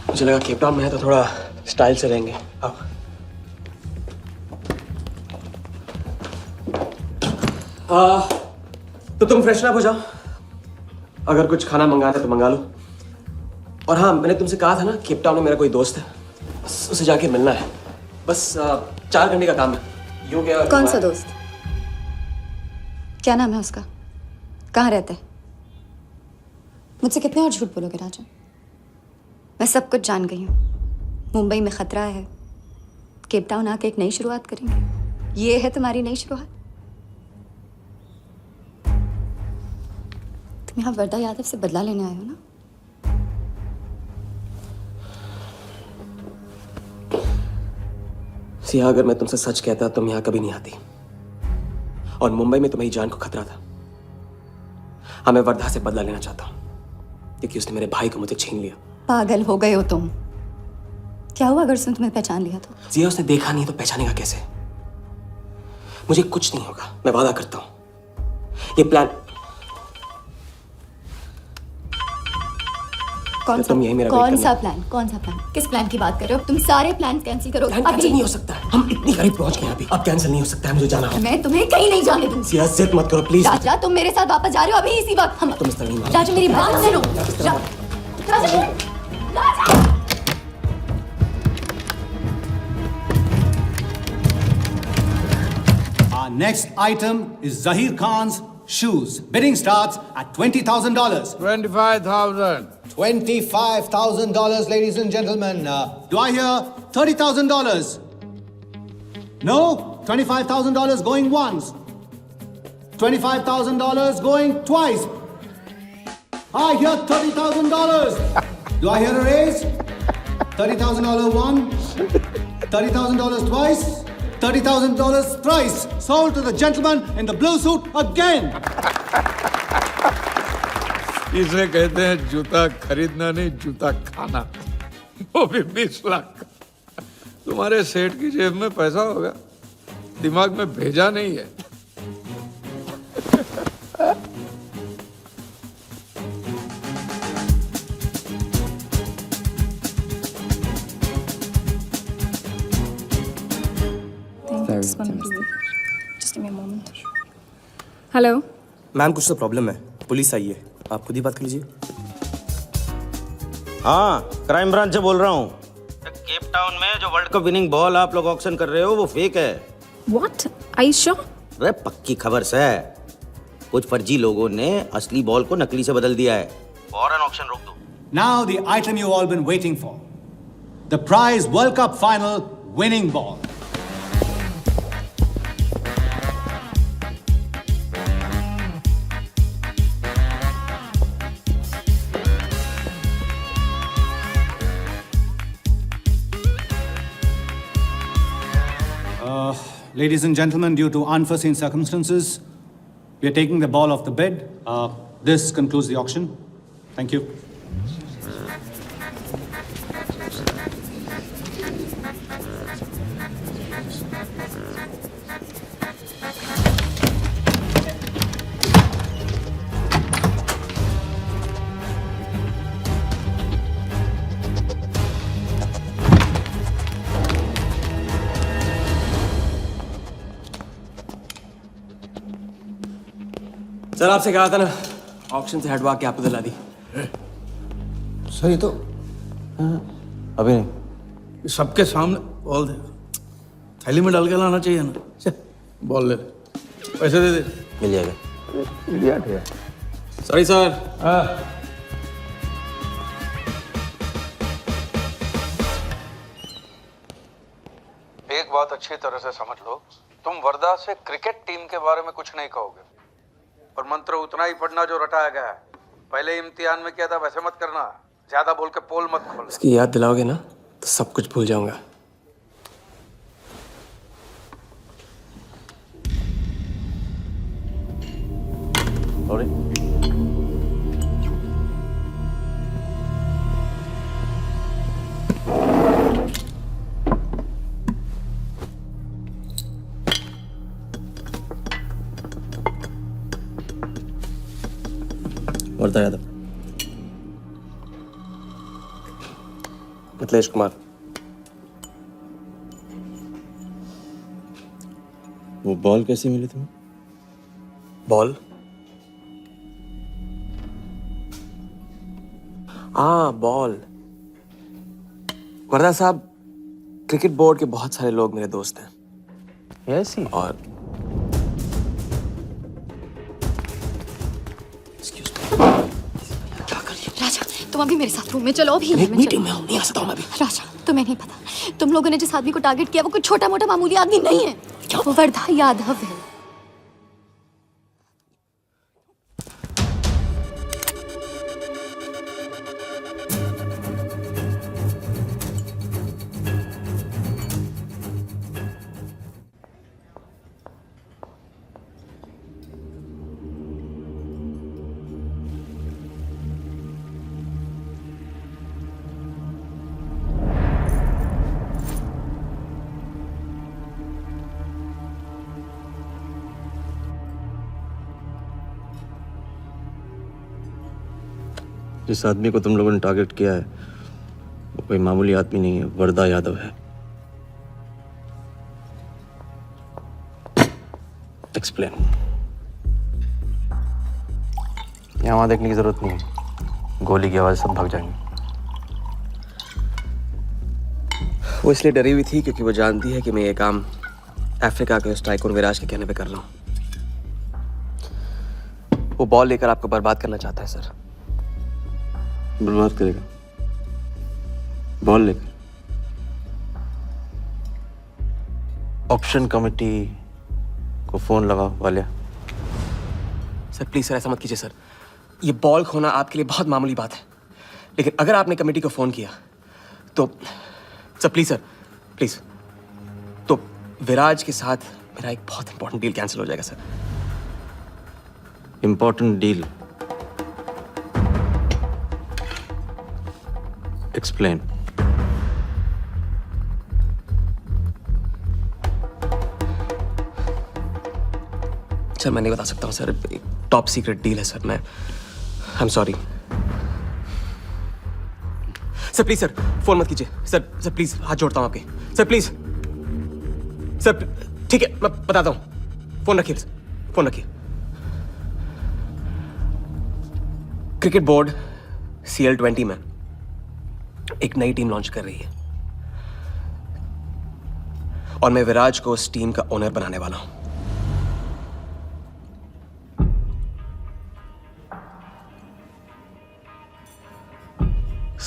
मुझे लगा केप टाउन में है तो थोड़ा स्टाइल से रहेंगे। आओ। तो तुम फ्रेशन अप हो जाओ। अगर कुछ खाना मंगाना है तो मंगा लो। और हाँ, मैंने तुमसे कहा था ना, केप टाउन में मेरा कोई दोस्त है, बस उसे जाके मिलना है। बस 4 घंटे का काम है। यूं क्या? कौन सा दोस्त? क्या नाम है उसका? कहाँ रहता है? मुझसे कितने और झूठ बोलोगे राजा? मैं सब कुछ जान गई हूँ। मुंबई में खतरा है, केप टाउन आके एक नई शुरुआत करेंगे। ये है तुम्हारी नई शुरुआत? तुम यहाँ वर्धा यादव से बदला लेने आए हो ना? सिया, अगर मैं तुमसे सच कहता तुम यहाँ कभी नहीं आती। और मुंबई में तुम्हारी जान को खतरा था। हाँ, मैं वर्धा से बदला लेना चाहता हूँ क्योंकि उसने मेरे भाई को मुझे छीन लिया। पागल हो गए हो तुम? क्या हुआ अगर उसने तुम्हें पहचान लिया तो? जिया, उसने देखा नहीं तो पहचानेगा कैसे? मुझे कुछ नहीं होगा, मैं वादा करता हूं। ये प्लान कौन सा? कौन सा प्लान? कौन सा प्लान? किस प्लान की बात कर रहे हो? तुम सारे प्लान कैंसिल करो। प्लान कैंसिल नहीं हो सकता है। हम इतनी करीब पहुंच गए हैं अभी। अब कैंसिल नहीं हो सकता है, मुझे जाना है। मैं तुम्हें कहीं नहीं जाने दूंगी। जिया, जिद मत करो प्लीज। राजा, तुम मेरे साथ वापस जा रहे हो अभी इसी वक्त। हम तुम इस तरह नहीं मान। राजा, मेरी बात सुनो। राजा, राजा। Our next item is Zahir Khan's shoes. Bidding starts at $20,000. 25,000. $25,000, ladies and gentlemen. Do I hear $30,000? No? $25,000 going once. $25,000 going twice. I hear $30,000. Do I hear a raise? $30,000 once. $30,000 twice. $30,000 thrice. Sold to the gentleman in the blue suit again. इसे कहते हैं जूता खरीदना नहीं, जूता खाना। वो भी 20 लाख। तुम्हारे सेठ की जेब में पैसा होगा, दिमाग में भेजा नहीं है। हेलो मैम कुछ तो प्रॉब्लम है, पुलिस आई है, आप खुद ही बात कर लीजिए। हाँ, क्राइम ब्रांच से बोल रहा हूँ। केप टाउन में जो वर्ल्ड कप विनिंग बॉल आप लोग ऑक्शन कर रहे हो वो फेक है। What are you sure? अरे पक्की खबर से कुछ फर्जी लोगों ने असली बॉल को नकली से बदल दिया है। फौरन ऑक्शन रोक दो। Now the item you've all been waiting for. The prize World Cup final winning ball. Ladies and gentlemen, due to unforeseen circumstances, we are taking the ball off the bid. This concludes the auction. Thank you. Sir आपसे कहा था ना, auction से हटवा के आपको दिला दी। सही तो अभी नहीं। सबके सामने बॉल दे, थैली में डाल के लाना चाहिए ना। बॉल ले, पैसे दे दे। मिल जाएगा। इडियट है। Sorry sir. एक बात अच्छी तरह से समझ लो, तुम वर्धा से क्रिकेट टीम के बारे में कुछ नहीं कहोगे, और मंत्र उतना ही पढ़ना जो रटाया गया है। पहले इम्तिहान में किया था वैसे मत करना, ज्यादा बोल के पोल मत खोल। इसकी याद दिलाओगे ना तो सब कुछ भूल जाऊंगा। वर्धा यादव, मिथिलेश कुमार। वो बॉल कैसे मिली तुम्हें? बॉल? हाँ बॉल। वर्धा साहब, क्रिकेट बोर्ड के बहुत सारे लोग मेरे दोस्त हैं। Yes he. और राजा, तुम अभी मेरे साथ रूम में चलो। अभी मीटिंग में हूँ, नहीं आ सकता हूँ मैं अभी। राजा, तुम्हें नहीं पता, तुम लोगों ने जिस आदमी को टारगेट किया वो कोई छोटा मोटा मामूली आदमी नहीं है। वो वर्धा यादव है। जिस आदमी को तुम लोगों ने टारगेट किया है वो कोई मामूली आदमी नहीं है, वर्धा यादव है। एक्सप्लेन। यहाँ वहाँ देखने की जरूरत नहीं है, गोली की आवाज सब भाग जाएंगे। वो इसलिए डरी हुई थी क्योंकि वो जानती है कि मैं ये काम अफ्रीका के उस टाइकून विराज के कहने पे कर रहा हूँ। वो बॉल लेकर आपको बर्बाद करना चाहता है सर। बर्बाद करेगा? बॉल लेकर? ऑक्शन कमेटी को फोन लगाओ वालिया। सर प्लीज सर, ऐसा मत कीजिए सर। ये बॉल खोना आपके लिए बहुत मामूली बात है, लेकिन अगर आपने कमेटी को फोन किया तो सर प्लीज सर, प्लीज, तो विराज के साथ मेरा एक बहुत इंपॉर्टेंट डील कैंसिल हो जाएगा sir. Important deal? Explain. Sir मैं नहीं बता सकता हूँ सर, एक टॉप सीक्रेट डील है सर, मैं I am sorry sir. Please sir phone मत कीजिए सर, सर प्लीज हाथ जोड़ता हूँ आपके सर, प्लीज सर। ठीक है मैं बताता हूँ, फोन रखिए फोन रखिए। क्रिकेट बोर्ड CL20 में एक नई टीम लॉन्च कर रही है और मैं विराज को उस टीम का ओनर बनाने वाला हूं।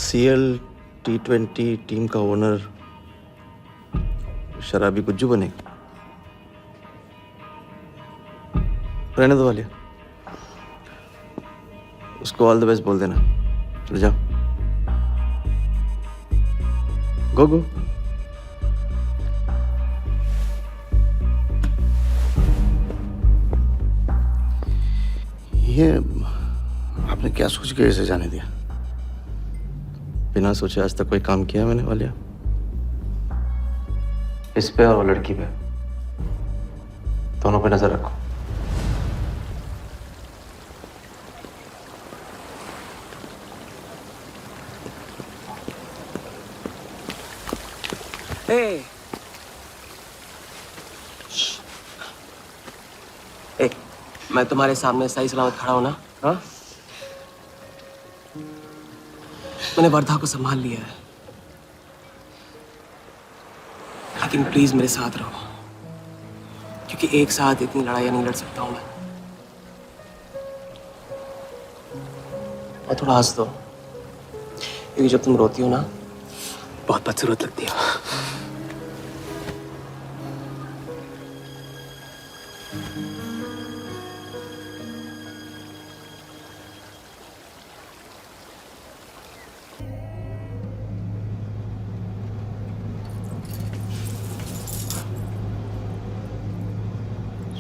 CL T20 टीम का ओनर शराबी गुज्जू बनेगा। रहने दो वालिया, उसको ऑल द बेस्ट बोल देना। चल जाओ, गो गो। ये आपने क्या सोच के इसे जाने दिया? बिना सोचे आज तक कोई काम किया मैंने वालिया? इस पे और वो लड़की पे, दोनों पे नजर रखो। मैं तुम्हारे सामने सही सलामत खड़ा हूं ना? हाँ, मैंने वर्धा को संभाल लिया है, लेकिन प्लीज मेरे साथ रहो, क्योंकि एक साथ इतनी लड़ाइयां नहीं लड़ सकता हूं मैं। और थोड़ा हंस दो, क्योंकि जब तुम रोती हो ना बहुत बदसूरत लगती हो।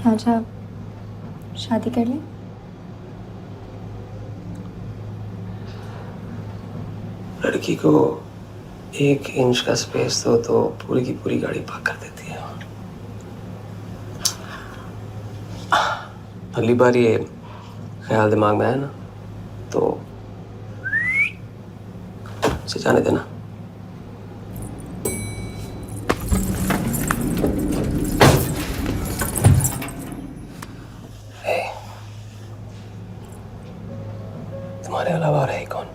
राजा शादी कर ले। लड़की को 1 इंच का स्पेस दो तो पूरी की पूरी गाड़ी पार्क कर देती है। अगली बार ये ख्याल दिमाग में आया ना तो उसे जाने देना। तुम्हारे अलावा और है कौन?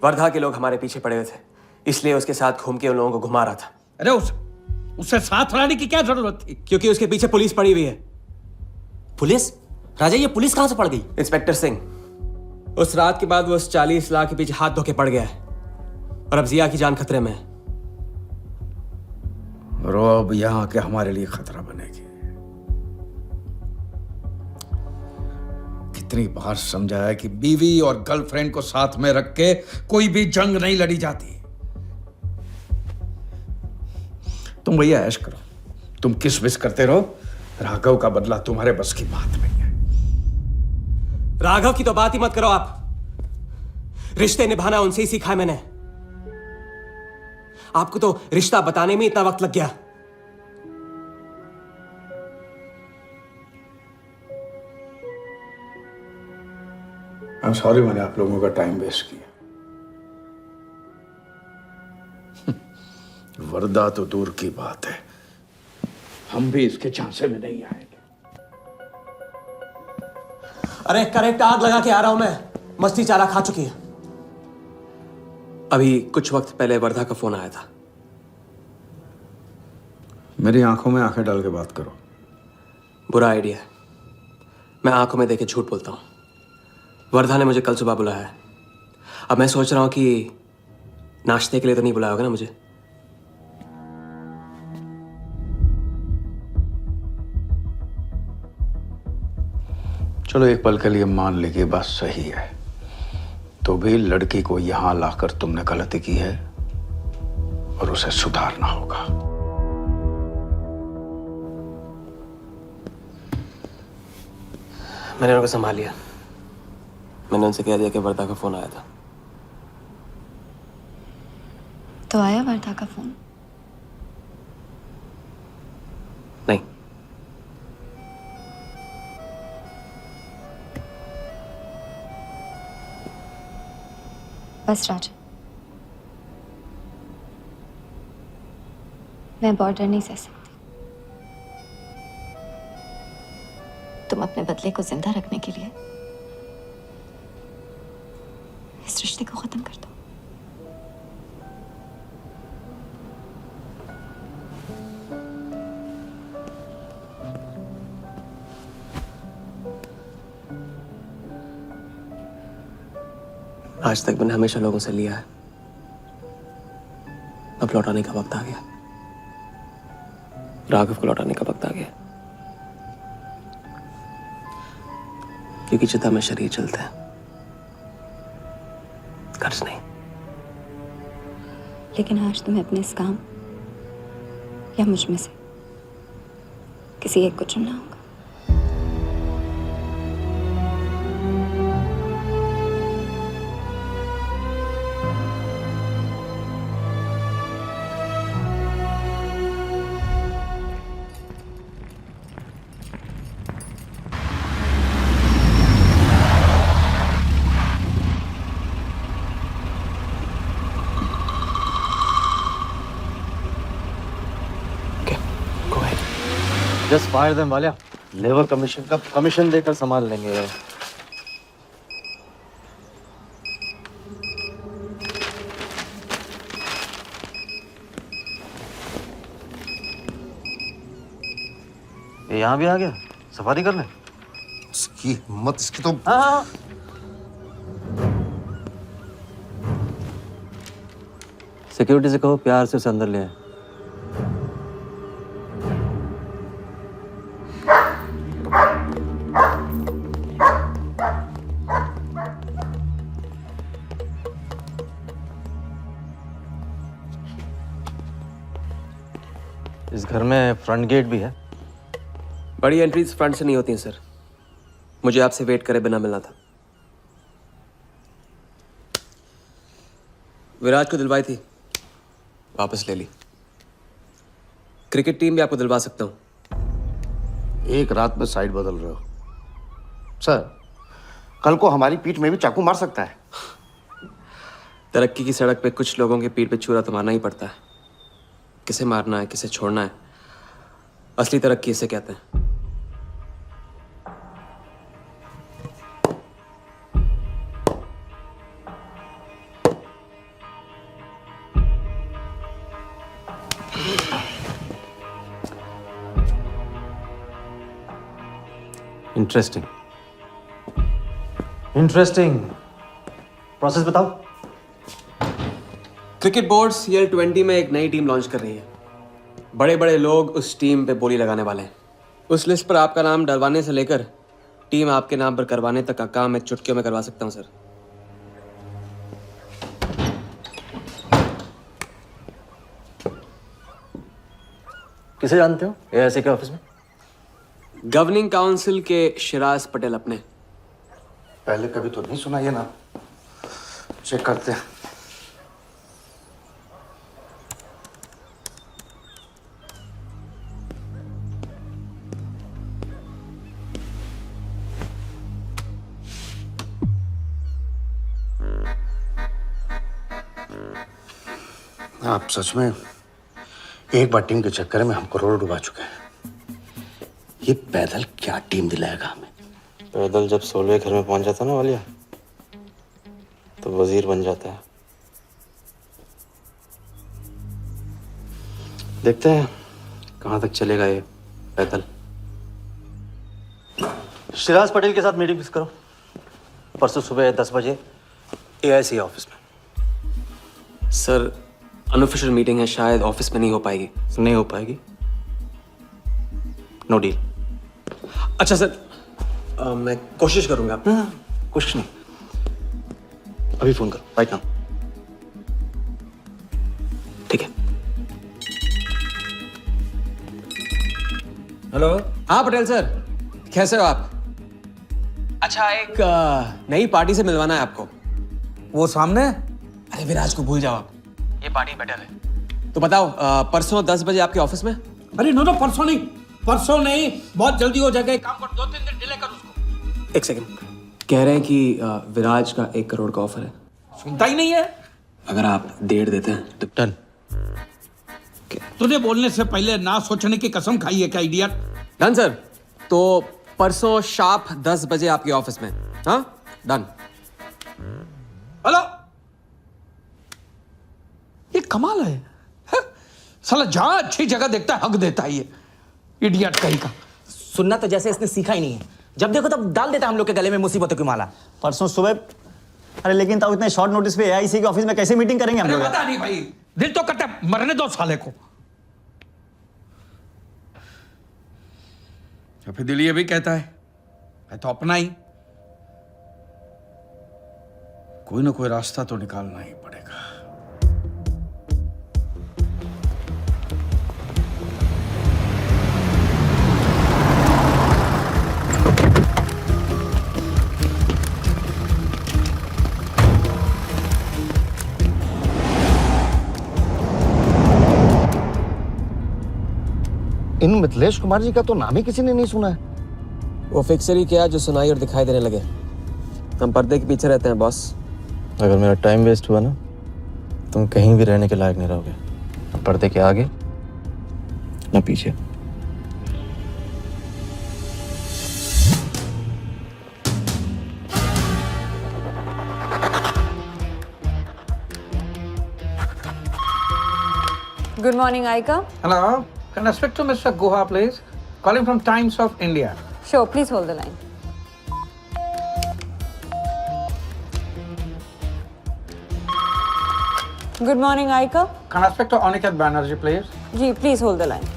वर्धा के लोग हमारे पीछे पड़े हुए थे, इसलिए उसके साथ घूम के उन लोगों को घुमा रहा था। अरे उससे साथ लाने की क्या जरूरत थी? क्योंकि उसके पीछे पुलिस पड़ी हुई है। पुलिस? राजा ये पुलिस कहां से पड़ गई? इंस्पेक्टर सिंह, उस रात के बाद वो उस 40 लाख के पीछे हाथ धो के पड़ गया है और अब जिया की जान खतरे में है। और वो अब यहां के हमारे लिए खतरा बनेगी। कितनी बार समझाया कि बीवी और गर्लफ्रेंड को साथ में रख के कोई भी जंग नहीं लड़ी जाती। तुम भैया ऐश करो, तुम किस विस करते रहो, राघव का बदला तुम्हारे बस की बात नहीं है। राघव की तो बात ही मत करो आप, रिश्ते निभाना उनसे ही सीखा है मैंने। आपको तो रिश्ता बताने में इतना वक्त लग गया। I'm sorry मैंने आप लोगों का टाइम वेस्ट किया। वर्दा तो दूर की बात है, हम भी इसके झांसे में नहीं आएंगे। अरे करेक्ट आग लगा के आ रहा हूं मैं, मस्ती चारा खा चुकी है। अभी कुछ वक्त पहले वर्धा का फोन आया था। मेरी आंखों में आंखें डाल के बात करो। बुरा आइडिया है, मैं आंखों में देखे झूठ बोलता हूं। वर्धा ने मुझे कल सुबह बुलाया है। अब मैं सोच रहा हूं कि नाश्ते के लिए तो नहीं बुलाया होगा ना मुझे? चलो एक पल के लिए मान ली कि बात सही है, तो भी लड़की को यहां लाकर तुमने गलती की है और उसे सुधारना होगा। मैंने उनको संभाल लिया। मैंने उनसे कह दिया कि वर्धा का फोन आया था। तो आया वर्धा का फोन? नहीं। बस राजा, मैं बॉर्डर नहीं सह सकती। तुम अपने बदले को जिंदा रखने के लिए इस रिश्ते को खत्म कर दो। आज तक मैंने हमेशा लोगों से लिया है, अब लौटाने का वक्त आ गया। राघव को लौटाने का वक्त आ गया, क्योंकि चिता में शरीर चलते हैं, कर्ज नहीं। लेकिन आज तुम्हें अपने इस काम या मुझ में से किसी एक को चुनना होगा। Just fire them Walia. Labour commission का कमीशन देकर संभाल लेंगे। ये यहाँ भी आ गया, सफारी कर ले। इसकी हिम्मत, इसकी तो। हाँ। सिक्योरिटी से कहो प्यार से उसे अंदर ले आए। इस घर में फ्रंट गेट भी है। बड़ी एंट्रीज फ्रंट से नहीं होती हैं सर। मुझे आपसे वेट करे बिना मिलना था। विराज को दिलवाई थी, वापस ले ली। क्रिकेट टीम भी आपको दिलवा सकता हूं। एक रात में साइड बदल रहे हो सर। कल को हमारी पीठ में भी चाकू मार सकता है। तरक्की की सड़क पे कुछ लोगों के पीठ पे छुरा तो मारना ही पड़ता है। किसे मारना है, किसे छोड़ना है, असली तरक्की इसे कहते हैं। Interesting interesting. प्रोसेस बताओ। क्रिकेट बोर्ड CL20 में एक नई टीम लॉन्च कर रही है। बड़े बड़े लोग उस टीम पे बोली लगाने वाले हैं। उस लिस्ट पर आपका नाम डलवाने से लेकर टीम आपके नाम पर करवाने तक का काम मैं चुटकियों में करवा सकता हूं सर। किसे जानते हो AIC के ऑफिस में? गवर्निंग काउंसिल के शिराज पटेल अपने। पहले कभी तो नहीं सुना ये नाम। चेक करते हैं। आप सच में एक बार टीम के चक्कर में हम करोड़ डुबा चुके हैं। ये पैदल क्या टीम दिलाएगा हमें? पैदल जब 16वें घर में पहुंच जाता ना वालिया, तो वजीर बन जाता है। देखते हैं कहां तक चलेगा ये पैदल। शिराज पटेल के साथ मीटिंग फिक्स करो परसों सुबह 10 बजे AIC ऑफिस में। सर अनऑफिशियल मीटिंग है, शायद ऑफिस में नहीं हो पाएगी। नहीं हो पाएगी, नो डील। अच्छा सर, मैं कोशिश करूंगा। कुछ नहीं, अभी फोन करो राइट नाउ। ठीक है। हेलो। हाँ पटेल सर, कैसे हो आप? अच्छा, एक नई पार्टी से मिलवाना है आपको। वो सामने? अरे विराज को भूल जाओ आप, ये पार्टी बेटर है। तो बताओ, परसों 10 बजे आपके ऑफिस में? अरे नो परसों नहीं, बहुत जल्दी हो जाएगा। एक काम कर, 2-3 दिन डिले कर उसको। एक सेकंड, कह रहे हैं कि विराज का 1 करोड़ का ऑफर है। सुनता ही नहीं है। अगर आप 1.5 देते हैं तो डन। तुझे बोलने से पहले ना सोचने की कसम खाई है क्या इडियट? Done sir. तो परसों शार्प 10 बजे आपके ऑफिस में। हाँ डन। हेलो, ये कमाल है। साला जहां अच्छी जगह देखता है हक देता है ये इडियट कहीं का। सुनना तो जैसे इसने सीखा ही नहीं है, जब देखो तब डाल देता है हम लोग के गले में मुसीबतों की माला। परसों सुबह। अरे लेकिन तब इतने शॉर्ट नोटिस पे एआईसी के ऑफिस में कैसे मीटिंग करेंगे हम अरे लोग? पता नहीं भाई, दिल तो करता है मरने दो साले को। या फिर दिल ये भी कहता है मैं तो अपना ही, कोई ना कोई रास्ता तो निकालना ही पड़ेगा। इन मिथिलेश कुमार जी का तो नाम ही किसी ने नहीं सुना है। वो फिक्सर ही क्या जो सुनाई और दिखाई देने लगे। हम पर्दे के पीछे रहते हैं बॉस। अगर मेरा टाइम वेस्ट हुआ ना, तुम कहीं भी रहने के लायक नहीं रहोगे, ना पर्दे के आगे ना पीछे। Good morning, Aika. Hello, can I speak to Mr. Guha, please? Calling from Times of India. Sure, please hold the line. Good morning, Aika. Can I speak to Aniket Banerjee, please? Ji, please hold the line.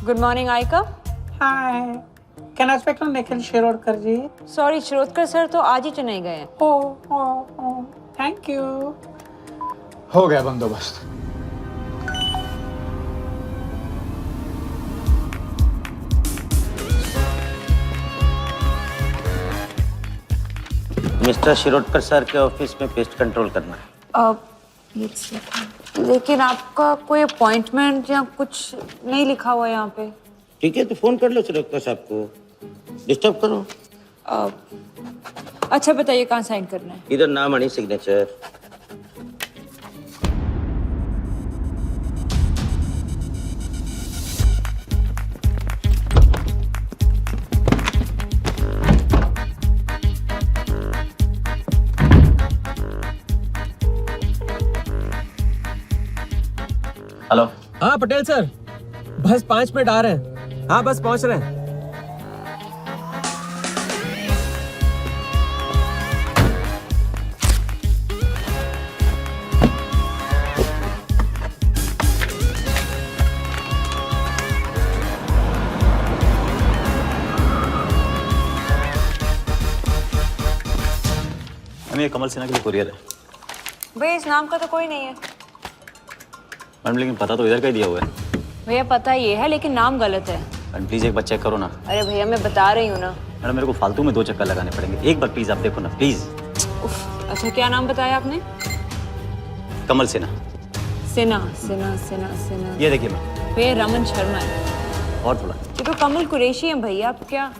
Good morning, Aika. Hi. Can I speak to Nikhil Shirodkar ji? Sorry, Shirodkar sir तो आज ही चेन्नई गए हैं। Oh, thank you. हो गया बंदोबस्त। Mister Shirodkar sir के office में pest control करना है। लेकिन आपका कोई अपॉइंटमेंट या कुछ नहीं लिखा हुआ यहाँ पे। ठीक है, तो फोन कर लो शिरोडकर साहब को, डिस्टर्ब करो। अच्छा बताइए कहाँ साइन करना है? इधर नाम आणि सिग्नेचर। हेलो। हाँ पटेल सर, बस 5 मिनट आ रहे हैं। हाँ बस पहुंच रहे हैं। ये कमल सिन्हा के लिए कुरियर है। भैया इस नाम का तो कोई नहीं है। मैडम लेकिन पता तो इधर का ही दिया हुआ है। भैया पता ये है लेकिन नाम गलत है। मैडम प्लीज एक बार चेक करो ना। अरे भैया मैं बता रही हूँ ना। मैडम मेरे को फालतू में 2 चक्कर लगाने पड़ेंगे, एक बार प्लीज आप देखो ना प्लीज। अच्छा क्या नाम बताया आपने? कमल सिन्हा। सिन्हा सिन्हा सिन्हा सिन्हा। ये देखिए मैम। भैया रमन शर्मा है। और थोड़ा। ये तो कमल कुरैशी है भैया, आप क्या?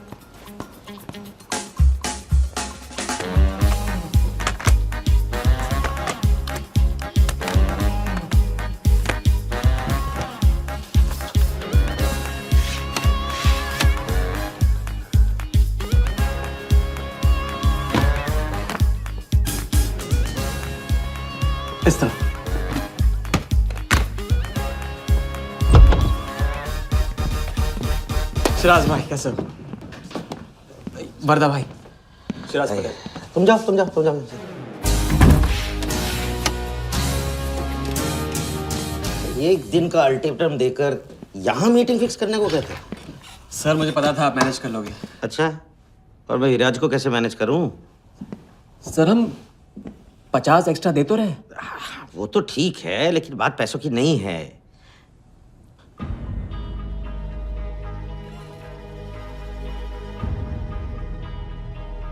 इस तरह। सिराज भाई कैसे हो? वर्दा भाई। सिराज भाई। तुम जाओ। एक दिन का अल्टीमेटम देकर यहाँ मीटिंग फिक्स करने को कहते हैं? सर मुझे पता था आप मैनेज कर लोगे। अच्छा, और मैं हिराज को कैसे मैनेज करूं? सर हम 50 एक्स्ट्रा दे तो रहे। वो तो ठीक है, लेकिन बात पैसों की नहीं है।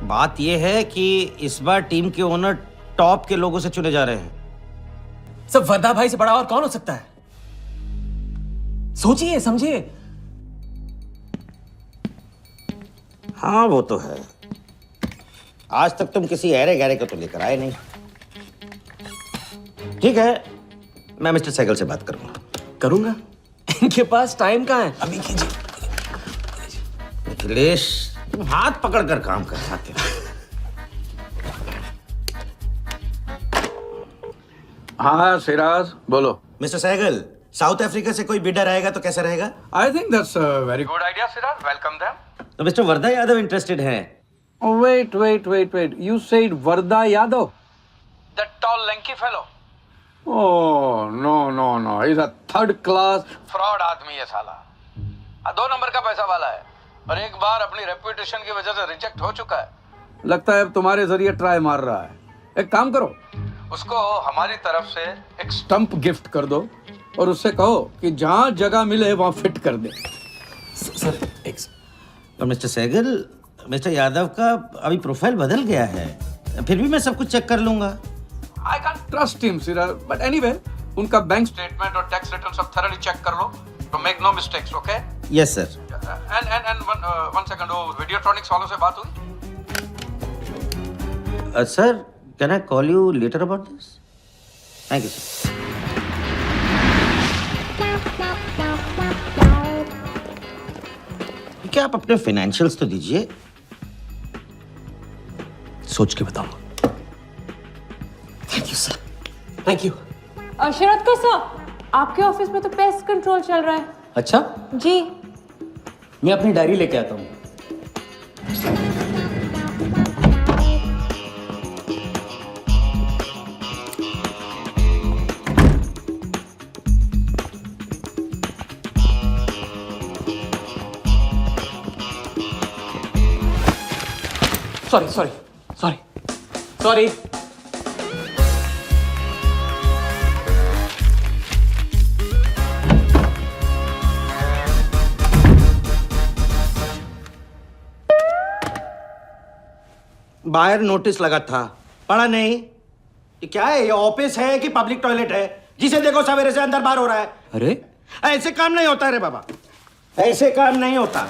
बात यह है कि इस बार टीम के ओनर टॉप के लोगों से चुने जा रहे हैं। सब वर्धा भाई से बड़ा और कौन हो सकता है? सोचिए समझिए। हाँ वो तो है। आज तक तुम किसी अरे गहरे को तो लेकर आए नहीं। ठीक है, मैं मिस्टर सहगल से बात करूंगा। इनके पास टाइम कहाँ है? अभी कीजिए। अखिलेश, तुम हाथ पकड़कर काम कर सकते हो। हाँ सिराज, बोलो। मिस्टर सहगल, साउथ अफ्रीका से कोई बिडर आएगा तो कैसा रहेगा? I think that's a very good idea Siraj, welcome them. तो मिस्टर वर्धा यादव इंटरेस्टेड है? Wait. You said Varda Yadav? That tall, lanky fellow? Oh, no. He's a third class fraud आदमी है साला। 2 नंबर का पैसा वाला है और एक बार अपनी रेपुटेशन की वजह से रिजेक्ट हो चुका है। लगता है अब तुम्हारे जरिए ट्राई मार रहा है। एक काम करो, उसको हमारी तरफ से एक स्टंप गिफ्ट कर दो और उससे कहो कि जहाँ जगह मिले वहाँ फिट कर दे। सर एक पर मिस्टर सहगल, मिस्टर यादव का अभी प्रोफाइल बदल गया है, फिर भी मैं सब कुछ चेक कर लूंगा। I can't trust him, Sirar. But anyway, उनका बैंक स्टेटमेंट और टैक्स रिटर्न सब thoroughly चेक कर लो, तो make no mistakes, okay? Yes, sir. And one second, वो Videotronics वालों से बात हुई? Sir, can I call you later about this? Thank you, sir. क्या आप अपने फाइनेंशियल्स तो दीजिए। सोच के बताओ। Thank you sir, thank you. Sharad sir, आपके ऑफिस में तो पेस्ट कंट्रोल चल रहा है। अच्छा, जी। मैं अपनी डायरी लेके आता हूँ। सॉरी। बाहर नोटिस लगा था, पढ़ा नहीं? ये क्या है? ये ऑफिस है कि पब्लिक टॉयलेट है? जिसे देखो सवेरे से अंदर बाहर हो रहा है। अरे ऐसे काम नहीं होता रे बाबा, ऐसे काम नहीं होता।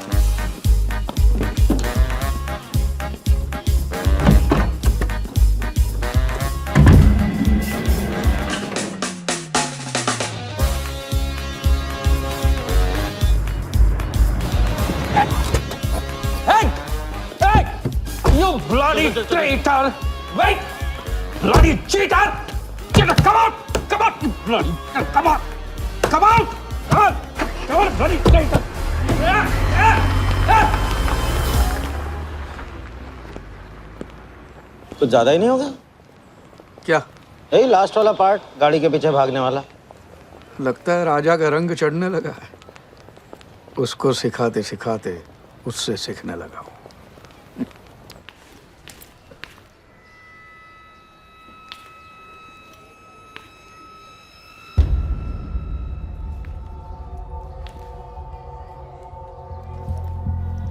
You bloody traitor! Wait! Bloody cheater! Cheater, come out! Come out! You bloody... Come out! Come out! Come on! Come on, bloody traitor! कुछ ज्यादा ही नहीं होगा क्या? यही लास्ट वाला पार्ट, गाड़ी के पीछे भागने वाला। लगता है राजा का रंग चढ़ने लगा है। उसको सिखाते सिखाते उससे सीखने लगा हूं।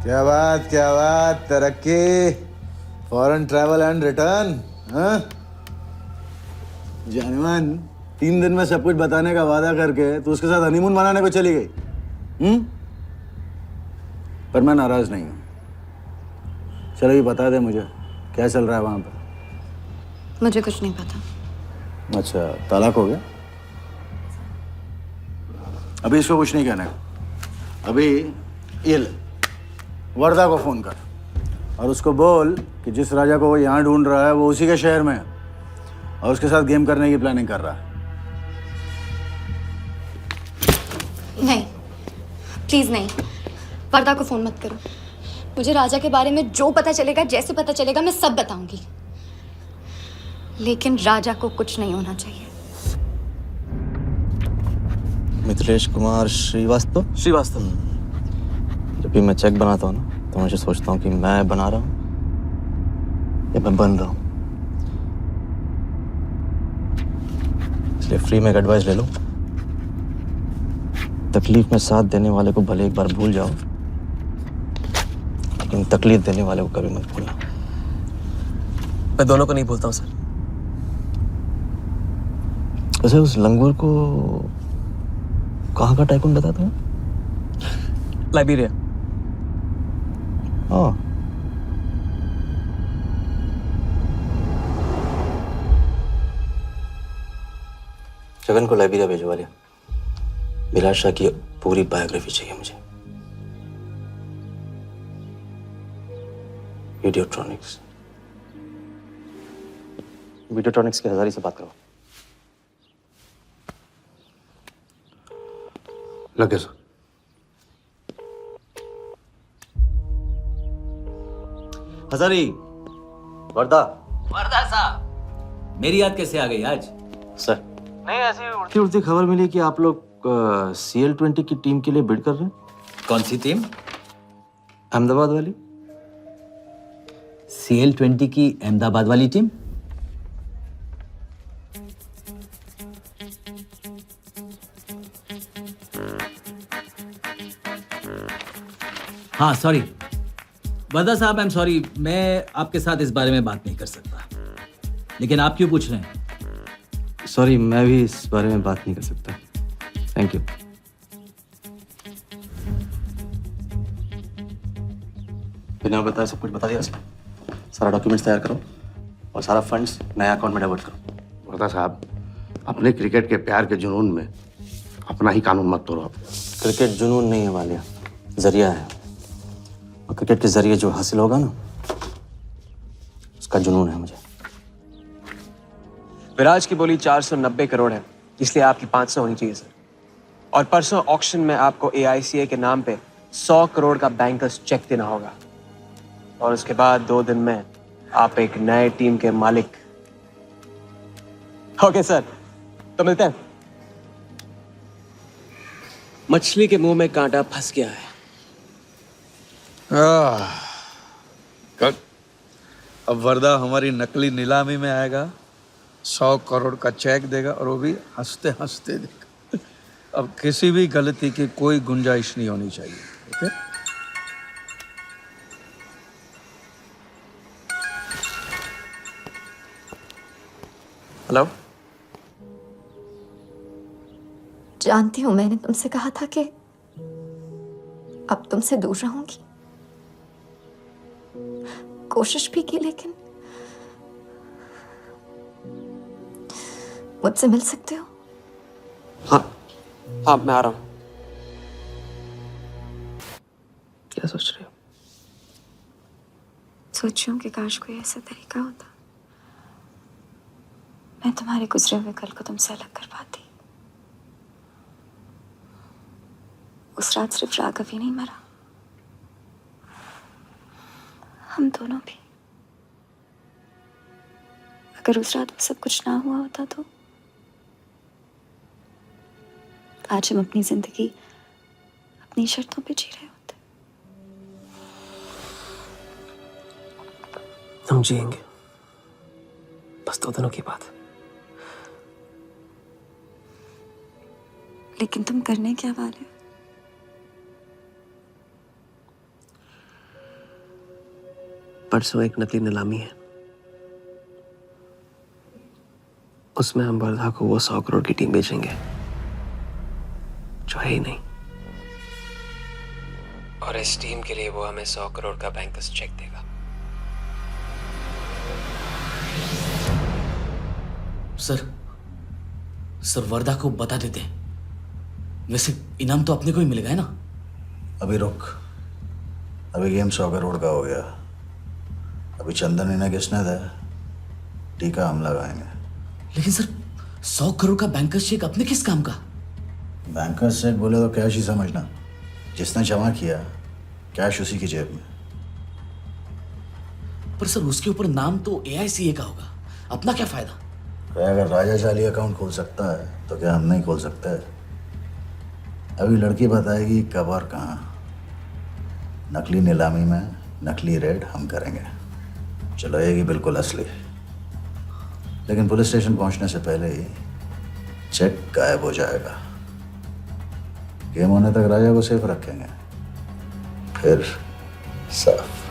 क्या बात, तरक्की, फॉरेन ट्रैवल एंड रिटर्न। हाँ जानवन, 3 दिन में सब कुछ बताने का वादा करके तू उसके साथ हनीमून मनाने को चली गई। पर मैं नाराज नहीं हूँ। चलो ये बता दे मुझे, क्या चल रहा है वहां पर? मुझे कुछ नहीं पता। अच्छा, तलाक हो गया? अभी इसको कुछ नहीं कहना है। अभी ये ले, वर्धा को फोन कर और उसको बोल कि जिस राजा को वो यहाँ ढूंढ रहा है वो उसी के शहर में है और उसके साथ गेम करने की प्लानिंग कर रहा है। नहीं, प्लीज नहीं, वर्धा को फोन मत करो। मुझे राजा के बारे में जो पता चलेगा, जैसे पता चलेगा, मैं सब बताऊंगी, लेकिन राजा को कुछ नहीं होना चाहिए। मिथिलेश कुमार श्रीवास्तव। श्रीवास्तव। जब भी मैं चेक बनाता हूँ ना तो मुझे सोचता हूँ कि मैं बना रहा हूँ या मैं बन रहा हूँ। इसलिए फ्री में एक एडवाइस ले लो, तकलीफ में साथ देने वाले को भले एक बार भूल जाओ, लेकिन तकलीफ देने वाले को कभी मत भूलना। मैं दोनों को नहीं भूलता हूँ सर। वैसे उस लंगूर को कहाँ का टाइकून बताया तुम्हें? लाइबेरिया। हाँ, जगन को लाइबेरिया भिजवा लिया। बिलाल शाह की पूरी बायोग्राफी चाहिए मुझे। वीडियोट्रॉनिक्स के हजारी से बात करो। लगे सर। हजारी, वर्दा। वर्दा साहब, मेरी याद कैसे आ गई आज? सर, नहीं ऐसी उड़ती उड़ती खबर मिली कि आप लोग CL20 की टीम के लिए बिड कर रहे हैं। कौन सी टीम? अहमदाबाद वाली। CL20 की अहमदाबाद वाली टीम? हाँ सॉरी वर्दा साहब, आई एम सॉरी, मैं आपके साथ इस बारे में बात नहीं कर सकता। लेकिन आप क्यों पूछ रहे हैं? सॉरी, मैं भी इस बारे में बात नहीं कर सकता। Thank you. बिना बताए सब कुछ बता दिया सर। सारा डॉक्यूमेंट्स तैयार करो और सारा फंड्स नए अकाउंट में डाइवर्ट करो। वर्दा साहब, अपने क्रिकेट के प्यार के जुनून में अपना ही कानून मत तोड़ो। क्रिकेट जुनून नहीं है वालिया, जरिया है। और क्रिकेट के जरिए जो हासिल होगा ना, उसका जुनून है मुझे। विराज की बोली 490 करोड़ है, इसलिए आपकी 500 होनी चाहिए सर। और परसों ऑक्शन में आपको AICA के नाम पे 100 करोड़ का बैंकर्स चेक देना होगा। और उसके बाद 2 दिन में आप एक नए टीम के मालिक। ओके सर, तो मिलते हैं। मछली के मुंह में कांटा फंस गया है। अब वर्दा हमारी नकली नीलामी में आएगा, 100 करोड़ का चेक देगा और वो भी हंसते हंसते देगा। अब किसी भी गलती की कोई गुंजाइश नहीं होनी चाहिए। ओके? हेलो। जानती हूँ मैंने तुमसे कहा था कि अब तुमसे दूर रहूंगी। कोशिश भी की, लेकिन मुझसे मिल सकते हो? हाँ, मैं आ रहा हूँ। क्या सोच रहे हो? सोच रही हूँ कि काश कोई ऐसा तरीका होता, मैं तुम्हारे गुजरे हुए कल को तुमसे अलग कर पाती। उस रात सिर्फ राघव ही नहीं मरा, हम दोनों भी। अगर उस रात वो सब कुछ ना हुआ होता तो आज हम अपनी जिंदगी अपनी शर्तों पे जी रहे होते। हम जिएंगे, बस 2 दिनों की बात है। लेकिन तुम करने क्या वाले हो? परसों एक नकली नीलामी है, उसमें हम वर्धा को वो 100 करोड़ की टीम बेचेंगे जो है ही नहीं। और इस टीम के लिए वो हमें 100 करोड़ का बैंकर्स चेक देगा। सर वर्धा को बता देते हैं। वैसे इनाम तो अपने को ही मिलेगा है ना? अभी रुक, अभी गेम 100 करोड़ का हो गया। अभी चंदन इन्हें किसने था, टीका हम लगाएंगे। लेकिन सर 100 करोड़ का बैंकर्स चेक अपने किस काम का? बैंकर्स चेक बोले तो कैश ही समझना। जिसने जमा किया कैश उसी की जेब में। पर सर उसके ऊपर नाम तो AICA का होगा, अपना क्या फायदा? अगर राजा चाली अकाउंट खोल सकता है तो क्या हम नहीं खोल सकते? अभी लड़की बताएगी कब और कहाँ। नकली नीलामी में नकली रेड हम करेंगे, चलो आएगी बिल्कुल असली। लेकिन पुलिस स्टेशन पहुंचने से पहले ही चेक गायब हो जाएगा। गेम होने तक राजा को सेफ रखेंगे, फिर साफ।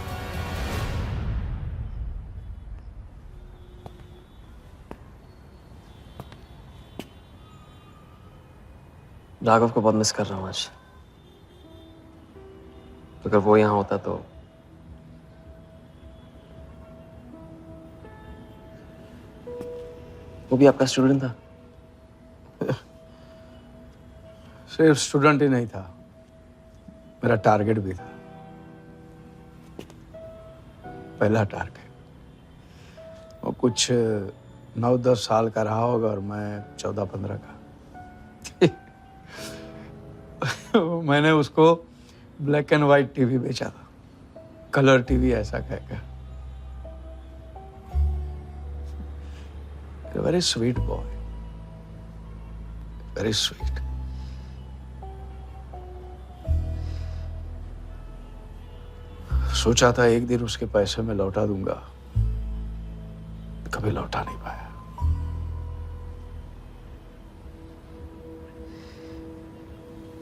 राघव को बहुत मिस कर रहा हूँ आज। अगर वो यहाँ होता तो वो भी आपका स्टूडेंट था। सिर्फ स्टूडेंट ही नहीं था, मेरा टारगेट भी था। पहला टारगेट। वो कुछ 9-10 साल का रहा होगा और मैं 14-15 का। मैंने उसको ब्लैक एंड व्हाइट टीवी बेचा था, कलर टीवी ऐसा कहकर। Very sweet boy, very sweet. सोचा था एक दिन उसके पैसे में लौटा दूंगा, कभी लौटा नहीं पाया।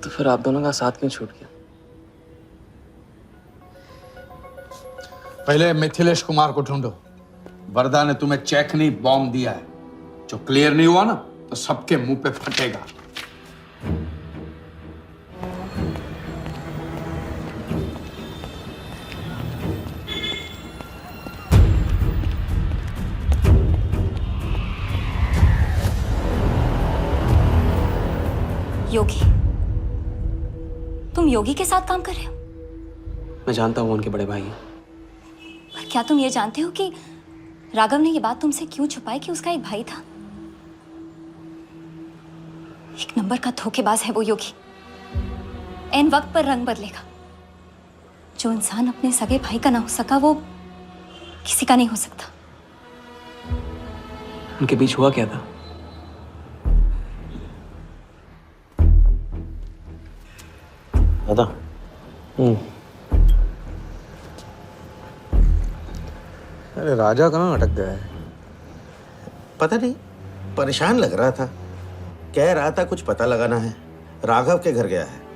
तो फिर आप दोनों का साथ क्यों छूट गया? पहले मिथिलेश कुमार को ढूंढो। वर्दा ने तुम्हें चेक नहीं बॉम्ब दिया है। जो क्लियर नहीं हुआ ना तो सबके मुंह पे फटेगा। योगी, तुम योगी के साथ काम कर रहे हो? मैं जानता हूँ उनके बड़े भाई हैं। पर क्या तुम ये जानते हो कि राघव ने ये बात तुमसे क्यों छुपाई कि उसका एक भाई था? एक नंबर का धोखेबाज है वो योगी। एन वक्त पर रंग बदलेगा। जो इंसान अपने सगे भाई का ना हो सका वो किसी का नहीं हो सकता। उनके बीच हुआ क्या था? दादा। अरे राजा कहाँ अटक गया है? पता नहीं, परेशान लग रहा था। कह रहा था कुछ पता लगाना है, राघव के घर गया है।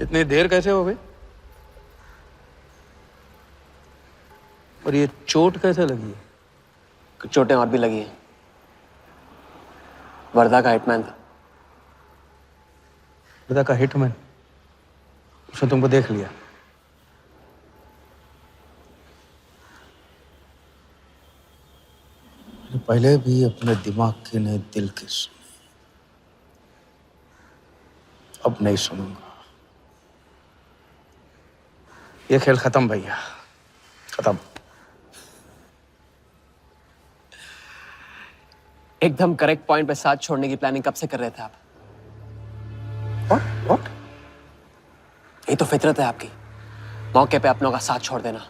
इतनी देर कैसे हो गई? और ये चोट कैसे लगी है? कुछ चोटें और भी लगी हैं। वर्दा का हिटमैन था। वर्दा का हिटमैन? उसने तुमको देख लिया? पहले भी अपने दिमाग की नहीं दिल की सुनी, अब नहीं सुनूंगा। ये खेल खत्म भैया, खत्म। एकदम करेक्ट पॉइंट पे साथ छोड़ने की प्लानिंग कब से कर रहे थे आप? What? ये तो फितरत है आपकी, मौके पे अपनों का साथ छोड़ देना।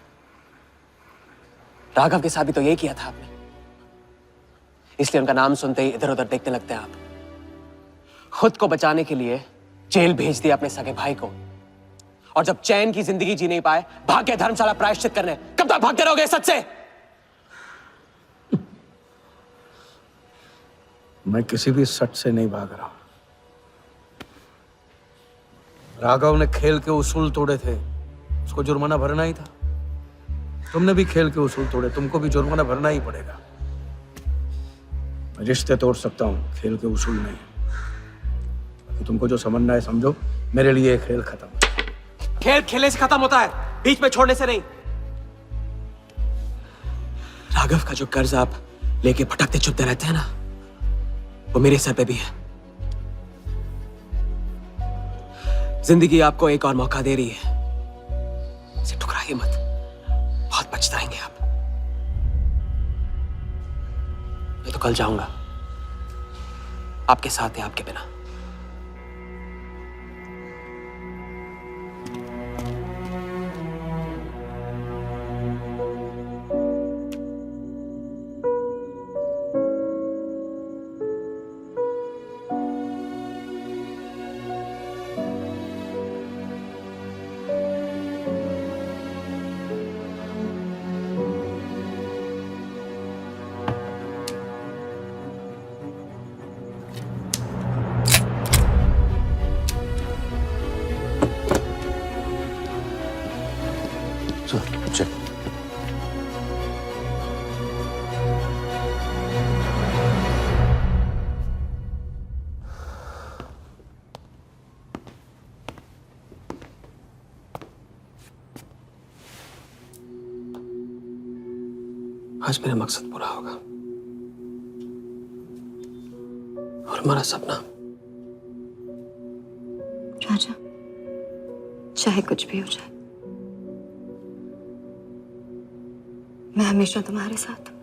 राघव के साथ भी तो यही किया था आपने, इसलिए उनका नाम सुनते ही इधर उधर देखने लगते हैं आप। खुद को बचाने के लिए जेल भेज दिया अपने सगे भाई को, और जब चैन की जिंदगी जी नहीं पाए भाग के धर्मशाला प्रायश्चित करने। कब तक भागते रहोगे सच से? मैं किसी भी सच से नहीं भाग रहा। राघव ने खेल के उसूल तोड़े थे, उसको जुर्माना भरना ही था। तुमने भी खेल के उसूल तोड़े, तुमको भी जुर्माना भरना ही पड़ेगा। मैं रिश्ते तोड़ सकता हूं, खेल के उसूल नहीं। बाकी तुमको जो समझना है समझो, मेरे लिए खेल खत्म। खेल खेलने से खत्म होता है, बीच में छोड़ने से नहीं। राघव का जो कर्ज आप लेके भटकते चुपते रहते हैं ना, वो मेरे सर पे भी है। जिंदगी आपको एक और मौका दे रही है, इसे ठुकराइए मत, बहुत पछताएंगे आप। मैं तो कल जाऊंगा, आपके साथ है, आपके बिना। चल। आज मेरा मकसद पूरा होगा, और हमारा सपना। राजा, चाहे कुछ भी हो जाए, मैं हमेशा तुम्हारे साथ हूं।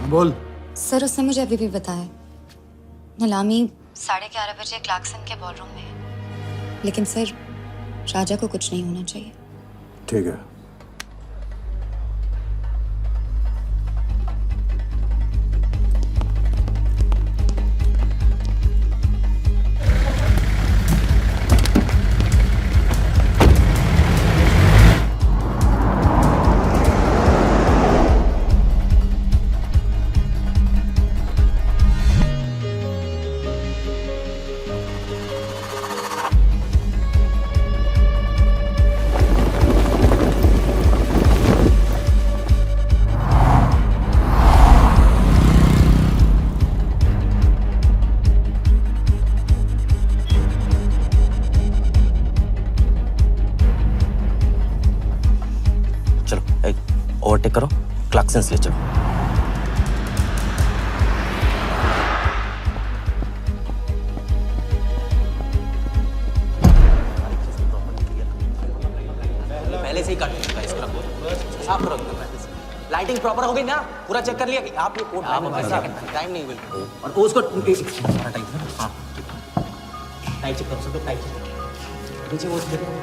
बोल। सर, उसने मुझे अभी भी बताया नीलामी 11:30 बजे क्लार्कसन के बॉलरूम में है। लेकिन सर, राजा को कुछ नहीं होना चाहिए। ठीक है। ओवरटेक करो, क्लार्कसन ले चलो। पहले से ही काट चुका है इसका, साफ करो। लाइटिंग प्रॉपर हो गई ना, पूरा चेक कर लिया कि आप ये कोड टाइम नहीं बिल्कुल। और उसको टाइट, हाँ टाइट चेक करो, सब टाइट चेक करो। नीचे वो देखो,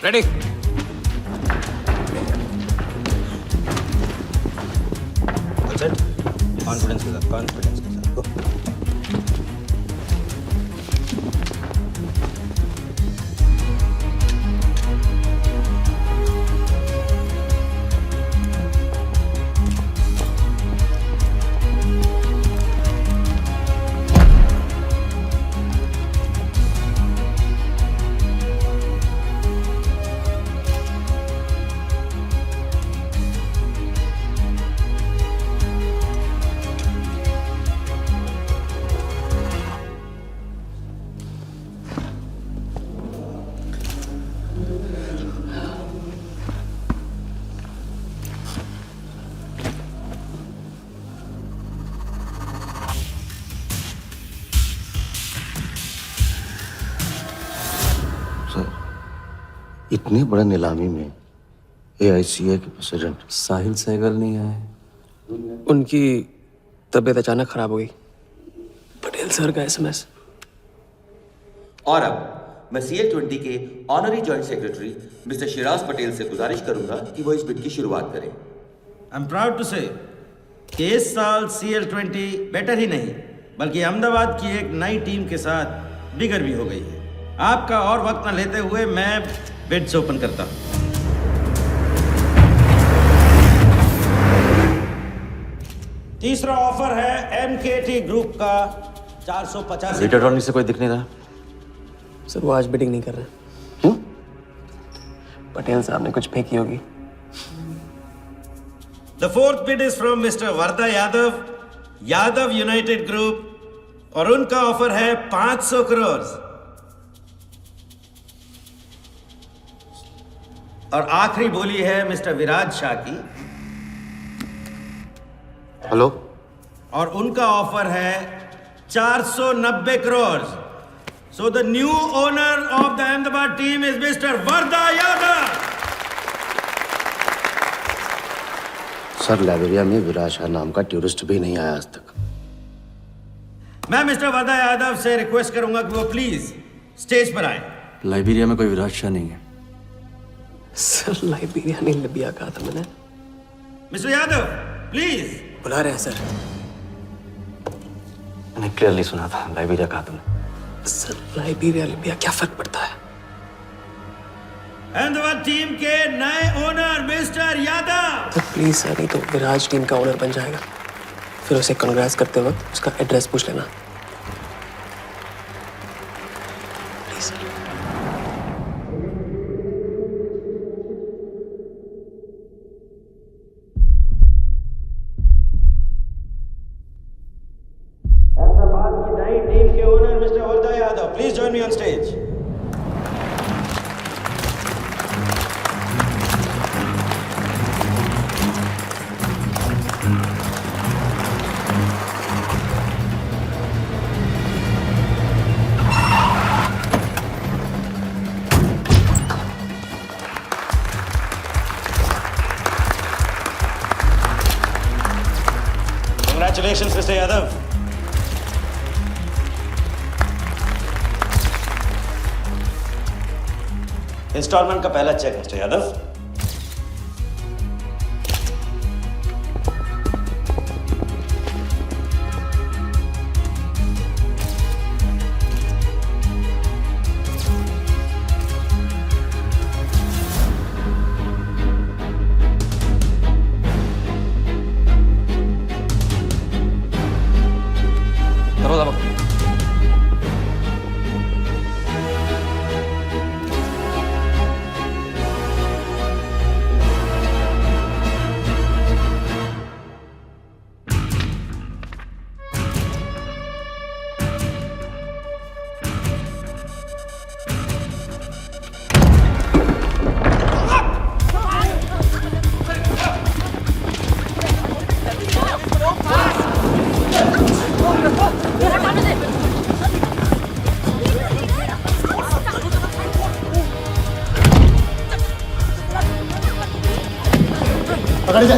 रेडी। कॉन्फिडेंस के साथ, कॉन्फिडेंस के साथ। सर, इतने बड़े नीलामी में AICA के प्रेसिडेंट साहिल सहगल नहीं आए। उनकी तबीयत अचानक खराब हो गई। पटेल सर का SMS। और अब मैं CL20 के honorary joint secretary mister Shiraz Patel से गुजारिश करूंगा कि वो इस बिड की शुरुआत करें। आई एम प्राउड टू से कि इस साल CL20 बेटर ही नहीं बल्कि अहमदाबाद की एक नई टीम के साथ बिगर भी हो गई है। आपका और वक्त न लेते हुए मैं बिड्स ओपन करता हूं। तीसरा ऑफर है MKT ग्रुप का 450। रीड अटॉर्नी से कोई दिख नहीं रहा। सर वो आज बिडिंग नहीं कर रहे। पटेल साहब ने कुछ फेंकी होगी। The fourth bid is from Mr. Varda Yadav, Yadav United Group, और उनका ऑफर है 500 करोड़। और आखिरी बोली है मिस्टर विराज शाह की। हेलो। और उनका ऑफर है 490 crore. So the new owner of the Ahmedabad team is Mr. Varda Yadav. Sir, Liberia में विराज शाह नाम का टूरिस्ट भी नहीं आया आज तक। मैं मिस्टर वर्दा यादव से रिक्वेस्ट करूंगा कि वो प्लीज स्टेज पर आए। लाइब्रेरिया में कोई विराज शाह नहीं है। सर लाइब्रेरिया नहीं, लिबिया कहा था मैंने। Mister Yadav please. बुला रहे हैं सर। मैंने क्लियरली सुना था, लाइब्रेरिया कहा तुमने। सर लाइब्रेरिया लिबिया क्या फर्क पड़ता है? अहमदाबाद टीम के नए ओनर मिस्टर यादव। तो प्लीज सर, नहीं तो विराज टीम का ओनर बन जाएगा। फिर उसे कांग्रेस करते वक्त उसका एड्रेस पूछ लेना। Please sir. अहमदाबाद की नई टीम के owner mister Varda Yadav, please join me on stage. Congratulations, Mr. Yadav. Instalment का पहला चेक मिस्टर यादव। पकड़ जा।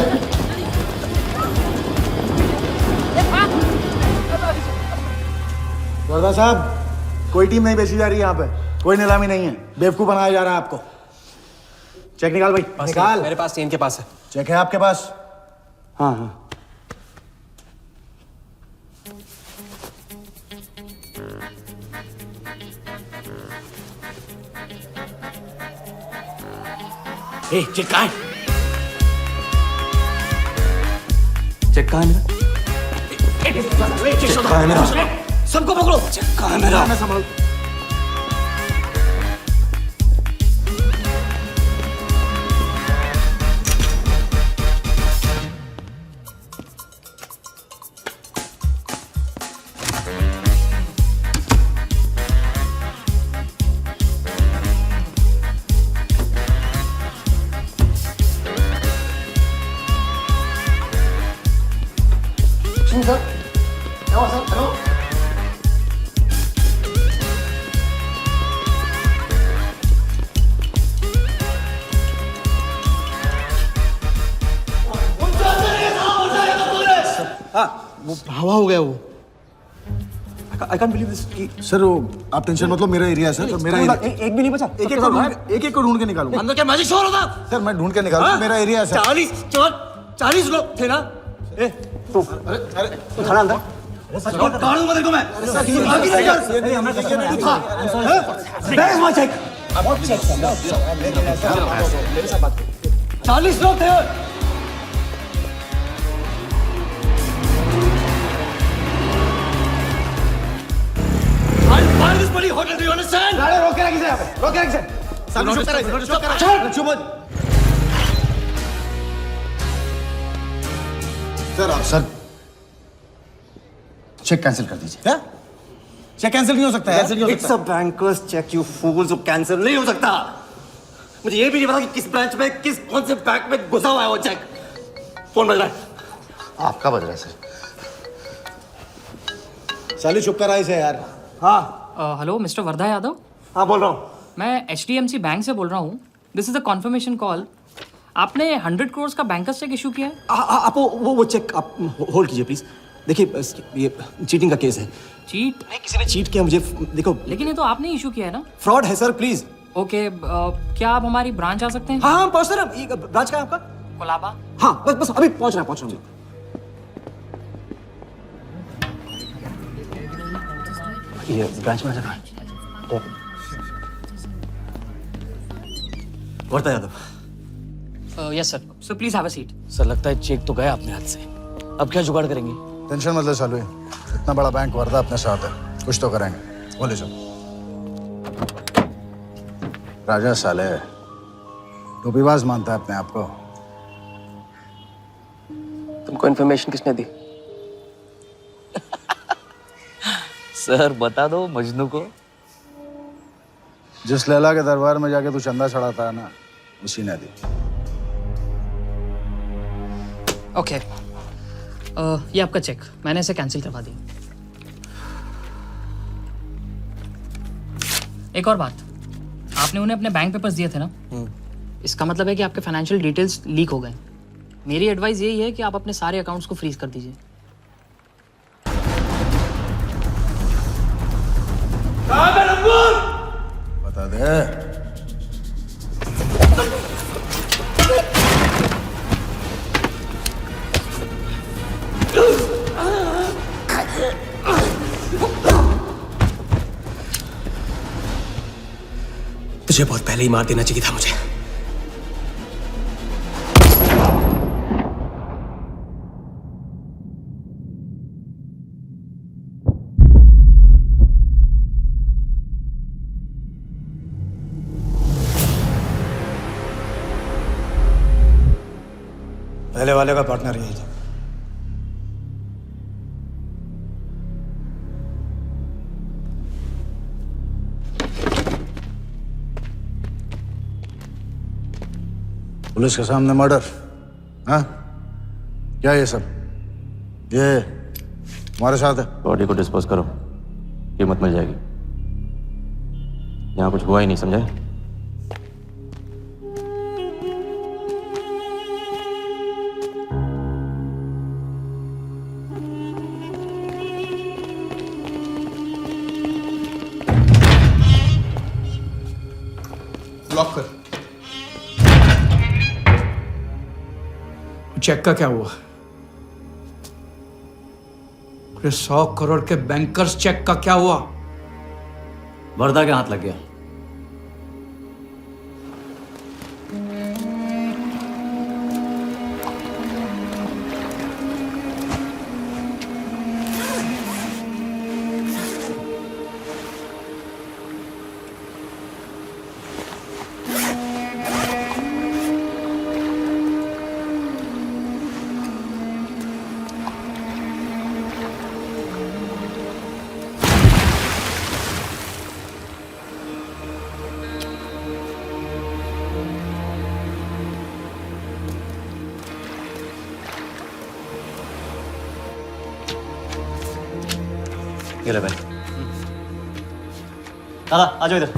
वर्दा साहब, कोई टीम नहीं बेची जा रही यहाँ पे, कोई नीलामी नहीं है, बेवकूफ बनाया जा रहा है आपको। चेक निकाल भाई, निकाल। मेरे पास इनके पास है। चेक है आपके पास? हाँ हाँ। चेक कहाँ है? चेक कहाँ है मेरा? चेक कहाँ है मेरा? सबको पकड़ो। चेक कहाँ है मेरा? मैं संभाल। Sir, hello. वो हवा हो गया वो। आई कांट बिलीव दिस कि सर वो आप टेंशन मतलब मेरा एरिया है सर, तो मेरा एरिया एक भी नहीं बचा। एक एक को ढूंढ के निकालूंगा। अंदर क्या मैजिक शो हो रहा था? सर मैं ढूंढ के निकालूंगा, मेरा एरिया है सर। 40 लोग थे ना? तू खड़ा अंदर। काढूंगा तेरे को मैं। Where is my check? 40 लोग थे। I'll buy this bloody hotel, do you understand? गाड़ी रोक के रखी यहाँ पे, रोक के रखी सामने चुप करा, चुप हो। सर चेक कैंसिल कर दीजिए। क्या? चेक कैंसिल नहीं हो सकता है? It's a banker's cheque you fools, वो कैंसिल नहीं हो सकता। मुझे ये भी नहीं पता कि किस ब्रांच में कौन से बैंक में घुसा हुआ है वो चेक। फोन बज रहा है। आपका बज रहा है सर। साली चुप करा इसे यार। हाँ हेलो मिस्टर वर्धा यादव। हाँ बोल रहा हूँ। मैं HDMC बैंक से बोल रहा हूँ। This is a confirmation call. आपने 100 करोड़ का बैंकर्स चेक इशू किया है? आप वो चेक आप होल्ड कीजिए प्लीज। देखिए ये चीटिंग का केस है। चीट? नहीं, किसी ने चीट किया मुझे, देखो। लेकिन ये तो आपने इशू किया है ना? फ्रॉड है सर, प्लीज। ओके क्या आप हमारी ब्रांच आ सकते हैं? हाँ पहुंच रहे हैं। ब्रांच का है आपका? कोलाबा। हाँ बस अभी पहुंच रहा हूँ। ये ब्रांच में जाना है। Wardha Yadav. Yes sir, so please have a seat. Sir लगता है चेक तो गया अपने हाथ से। अब क्या जुगाड़ करेंगे? टेंशन मत ले सालू, इतना बड़ा बैंक वर्धा अपने साथ है, कुछ तो करेंगे। बोले चलो। राजा साले टोपीबाज मानता है अपने आप को। तुमको इन्फॉर्मेशन किसने दी? सर बता दो मजनू को। जिस लैला के दरबार में जाके तू चंदा चढ़ाता है ना, उसी ने दी। ओके ये आपका चेक, मैंने इसे कैंसिल करवा दिया। एक और बात, आपने उन्हें अपने बैंक पेपर्स दिए थे ना? इसका मतलब है कि आपके फाइनेंशियल डिटेल्स लीक हो गए। मेरी एडवाइस यही है कि आप अपने सारे अकाउंट्स को फ्रीज कर दीजिए। बता दे। तुझे बहुत पहले ही मार देना चाहिए था मुझे। पहले वाले का पार्टनर यही था। पुलिस के सामने मर्डर, हाँ? क्या ये सब? ये हमारे साथ है। बॉडी को डिस्पोज करो, कीमत मिल जाएगी। यहाँ कुछ हुआ ही नहीं, समझे? लॉक कर। चेक का क्या हुआ? 100 करोड़ के बैंकर्स चेक का क्या हुआ? वर्धा के हाथ लग गया। ये ले भाई। दादा आ जाओ इधर।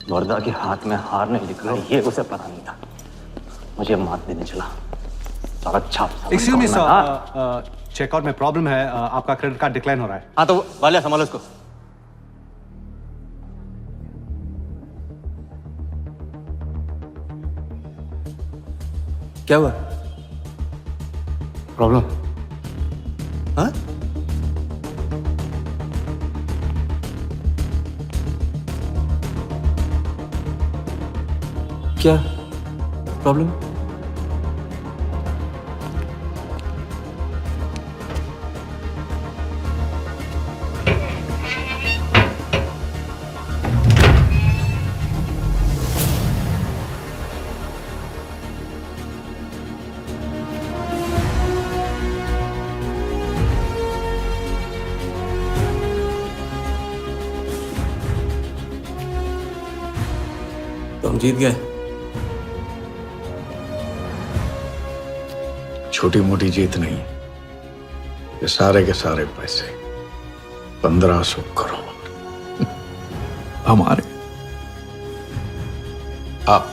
वर्दा के हाथ में हार नहीं लिखा ये उसे पता नहीं था। मुझे मात देने चला। साला छाप। एक्सक्यूज मी सर, चेकआउट में प्रॉब्लम है, आपका क्रेडिट कार्ड डिक्लाइन हो रहा है। हाँ तो वाले संभालो इसको। क्या हुआ? प्रॉब्लम? हाँ? क्या प्रॉब्लम? तुम जीत गए। छोटी मोटी जीत नहीं, ये सारे के सारे पैसे 1500 करोड़ हमारे। आप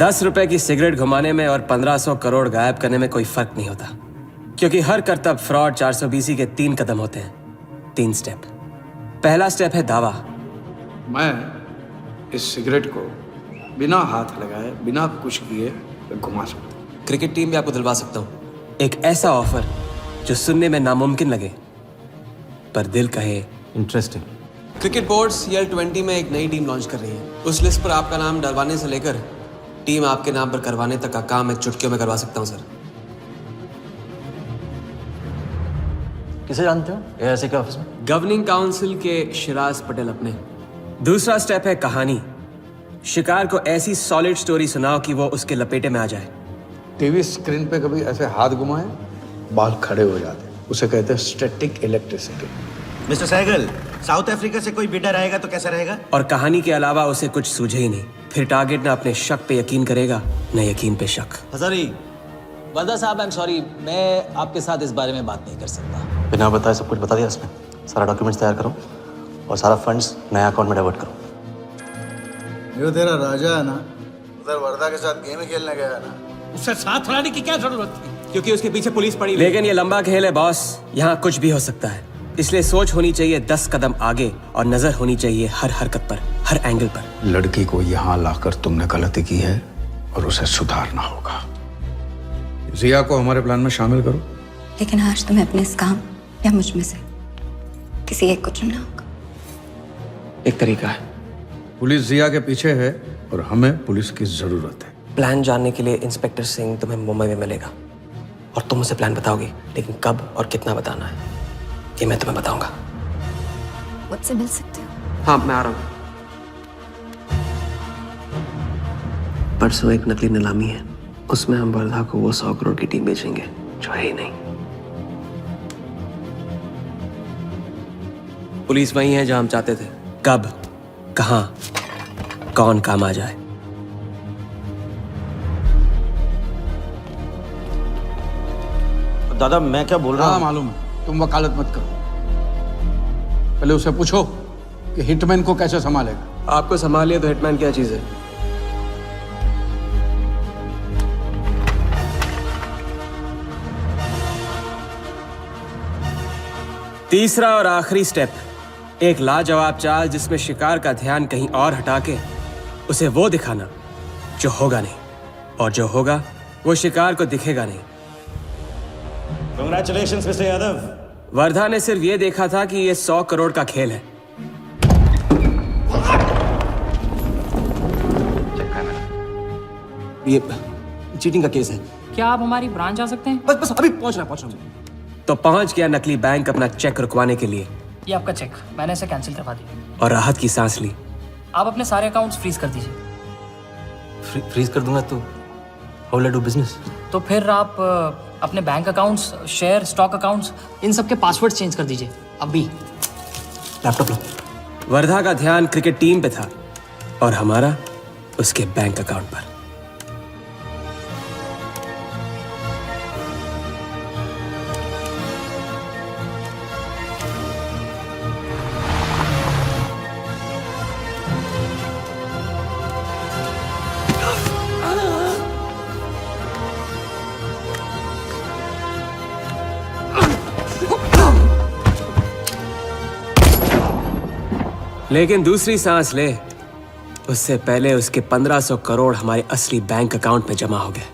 ₹10 की सिगरेट घुमाने में और 1500 करोड़ गायब करने में कोई फर्क नहीं होता, क्योंकि हर करतब फ्रॉड 420 के 3 कदम होते हैं, 3 स्टेप। पहला स्टेप है दावा। मैं इस सिगरेट को बिना हाथ लगाए, बिना कुछ किए घुमा सकता हूँ। क्रिकेट टीम भी आपको दिलवा सकता हूँ। एक ऐसा ऑफर जो सुनने में नामुमकिन लगे पर दिल कहे इंटरेस्टिंग। क्रिकेट बोर्ड CL20 में एक नई टीम लॉन्च कर रही है। उस लिस्ट पर आपका नाम डलवाने से लेकर टीम आपके नाम पर करवाने तक का काम मैं चुटकियों में करवा सकता हूं सर। किसे जानते हो AIC के ऑफिस में? गवर्निंग काउंसिल के शिराज पटेल अपने। दूसरा स्टेप है कहानी। शिकार को ऐसी सॉलिड स्टोरी सुनाओ कि वो उसके लपेटे में आ जाए। टीवी स्क्रीन पे कभी ऐसे हाथ घुमाए बाल खड़े हो जाते, उसे कहते हैं static electricity. Mister Sehgal, South Africa से कोई बिडर आएगा तो कैसा रहेगा? और कहानी के अलावा उसे कुछ सूझे ही नहीं। फिर टारगेट न अपने शक पे यकीन करेगा, न यकीन पे शक। हजारी, वर्दा साहब, आई एम सॉरी, मैं आपके साथ इस बारे में बात नहीं कर सकता। बिना बताए सब कुछ बता दिया उसने। सारा डॉक्यूमेंट्स तैयार करो और सारा फंड्स नया अकाउंट में डाइवर्ट करो। ये तेरा राजा है ना, उधर वर्दा के साथ गेम ही खेलने गया है ना। उससे साथ लाने की क्या जरूरत थी? क्योंकि उसके पीछे पुलिस पड़ी। लेकिन ये लंबा खेल है बॉस, यहाँ कुछ भी हो सकता है। इसलिए सोच होनी चाहिए 10 कदम आगे और नजर होनी चाहिए हर हरकत पर, हर एंगल पर। लड़की को यहाँ लाकर तुमने गलती की है और उसे सुधारना होगा। जिया को हमारे प्लान में शामिल करो। लेकिन आज तुम्हें अपने इस काम या मुझ में से किसी एक को चुनना होगा। एक तरीका है। पुलिस जिया के पीछे है और हमें पुलिस की जरूरत है। प्लान जानने के लिए इंस्पेक्टर सिंह तुम्हें मुंबई में मिलेगा और तुम उसे प्लान बताओगे, लेकिन कब और कितना बताना है ये मैं तुम्हें बताऊंगा। मुझसे मिल सकते हो? हाँ, मैं आ रहा हूँ। परसों एक नकली नीलामी है, उसमें हम वर्धा को वो 100 करोड़ की टीम बेचेंगे जो है ही नहीं। पुलिस वही है जहां हम चाहते थे। कब, कहां, कौन काम आ जाए। दादा मैं क्या बोल रहा हूँ? हाँ मालूम है, तुम वकालत मत करो। पहले उसे पूछो कि हिटमैन को कैसे संभालेगा। आपको संभालिए तो हिटमैन क्या चीज है? तीसरा और आखिरी स्टेप, एक लाजवाब चाल जिसमें शिकार का ध्यान कहीं और हटा के उसे वो दिखाना जो होगा नहीं, और जो होगा वो शिकार को दिखेगा नहीं। Congratulations, Mr. यादव। वर्धा ने सिर्फ ये देखा था कि ये 100 करोड़ का खेल है। ये चीटिंग का केस है। क्या आप हमारी ब्रांच आ सकते हैं? बस अभी पहुंच रहा तो पहुंच गया नकली बैंक अपना चेक रुकवाने के लिए। ये आपका चेक, मैंने इसे कैंसिल करवा दिया। और राहत की सांस ली। आप अपने सारे अकाउंट्स फ्रीज कर दीजिए। फ्रीज कर दूंगा तो how will I do business? तो फिर आप अपने bank accounts, share, stock accounts, इन सब के पासवर्ड चेंज कर दीजिए अभी। लैपटॉप लो। वर्धा का ध्यान क्रिकेट टीम पे था और हमारा उसके बैंक अकाउंट पर। लेकिन दूसरी सांस ले उससे पहले उसके 1500 करोड़ हमारे असली बैंक अकाउंट में जमा हो गए,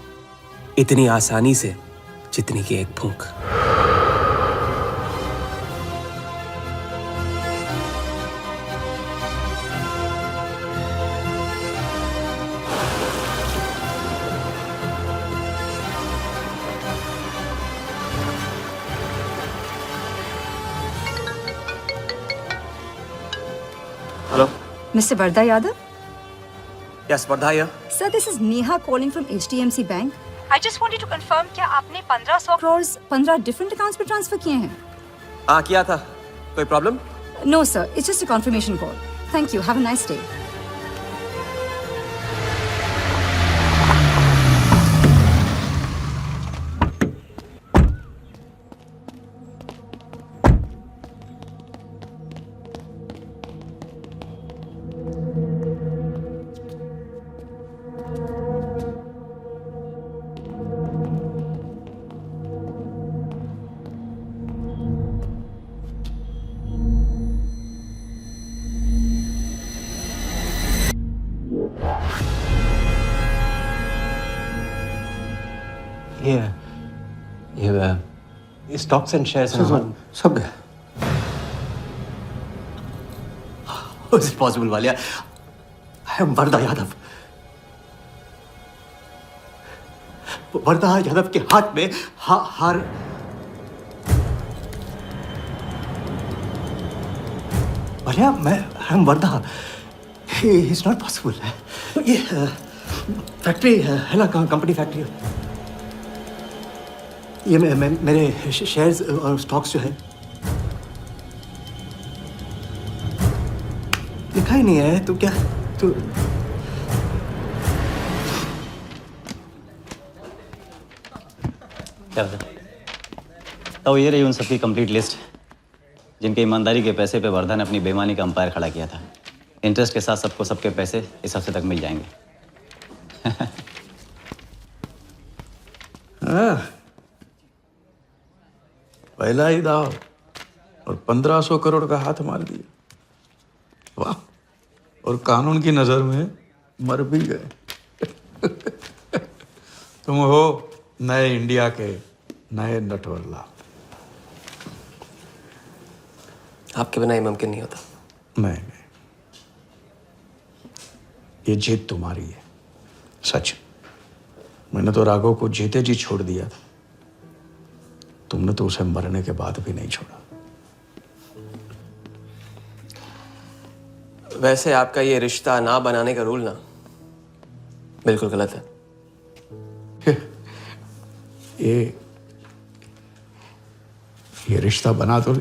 इतनी आसानी से जितनी कि एक फूंक। Hello. Mr. Vardha Yadav? Yes, Vardha here. Sir, this is Neha calling from HDMC Bank. I just wanted to confirm क्या आपने 1500 crores 15 different accounts पे ट्रांसफर किए हैं? हाँ किया था। कोई problem? No sir, it's just a confirmation call. Thank you. Have a nice day. ये स्टॉक्स एंड शेयर्स सब गए। How is it possible, Walia? I am Wardha Yadav. Wardha Yadav के हाथ में हार। वालिया, मैं I am Wardha. It's not possible। ये फैक्ट्री है ना, कंपनी फैक्ट्री। ये मेरे शेयर्स और स्टॉक्स जो है लिखा ही नहीं है। तो क्या तो क्या तो ये रही उन सबकी कंप्लीट लिस्ट जिनके ईमानदारी के पैसे पे वर्धा ने अपनी बेईमानी का अंपायर खड़ा किया था। इंटरेस्ट के साथ सबको सबके पैसे इस हफ्ते तक मिल जाएंगे। पहला ही दाव और 1500 करोड़ का हाथ मार दिया। वाह, और कानून की नजर में मर भी गए। तुम हो नए इंडिया के नए नटवरला। आपके बिना ये मुमकिन नहीं होता। नहीं, ये जीत तुम्हारी है, सच। मैंने तो राघव को जीते जी छोड़ दिया था, तुमने तो उसे मरने के बाद भी नहीं छोड़ा। वैसे आपका ये रिश्ता ना बनाने का रूल ना बिल्कुल गलत है। ये रिश्ता बना तो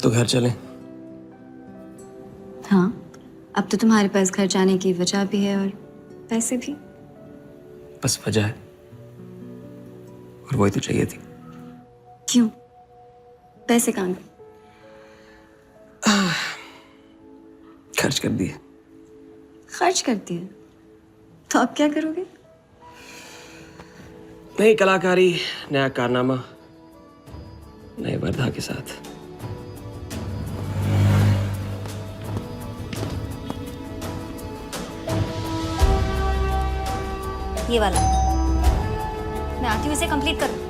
तो घर चलें? हाँ, अब तो तुम्हारे पास घर जाने की वजह भी है और पैसे भी। बस वजह है और वही तो चाहिए थी। क्यों? पैसे कहाँ गए? खर्च कर दिए। खर्च कर दिए? तो अब क्या करोगे? नई कलाकारी, नया कारनामा, नए वर्धा के साथ। ये वाला। मैं आती हूँ इसे कंप्लीट करूँ।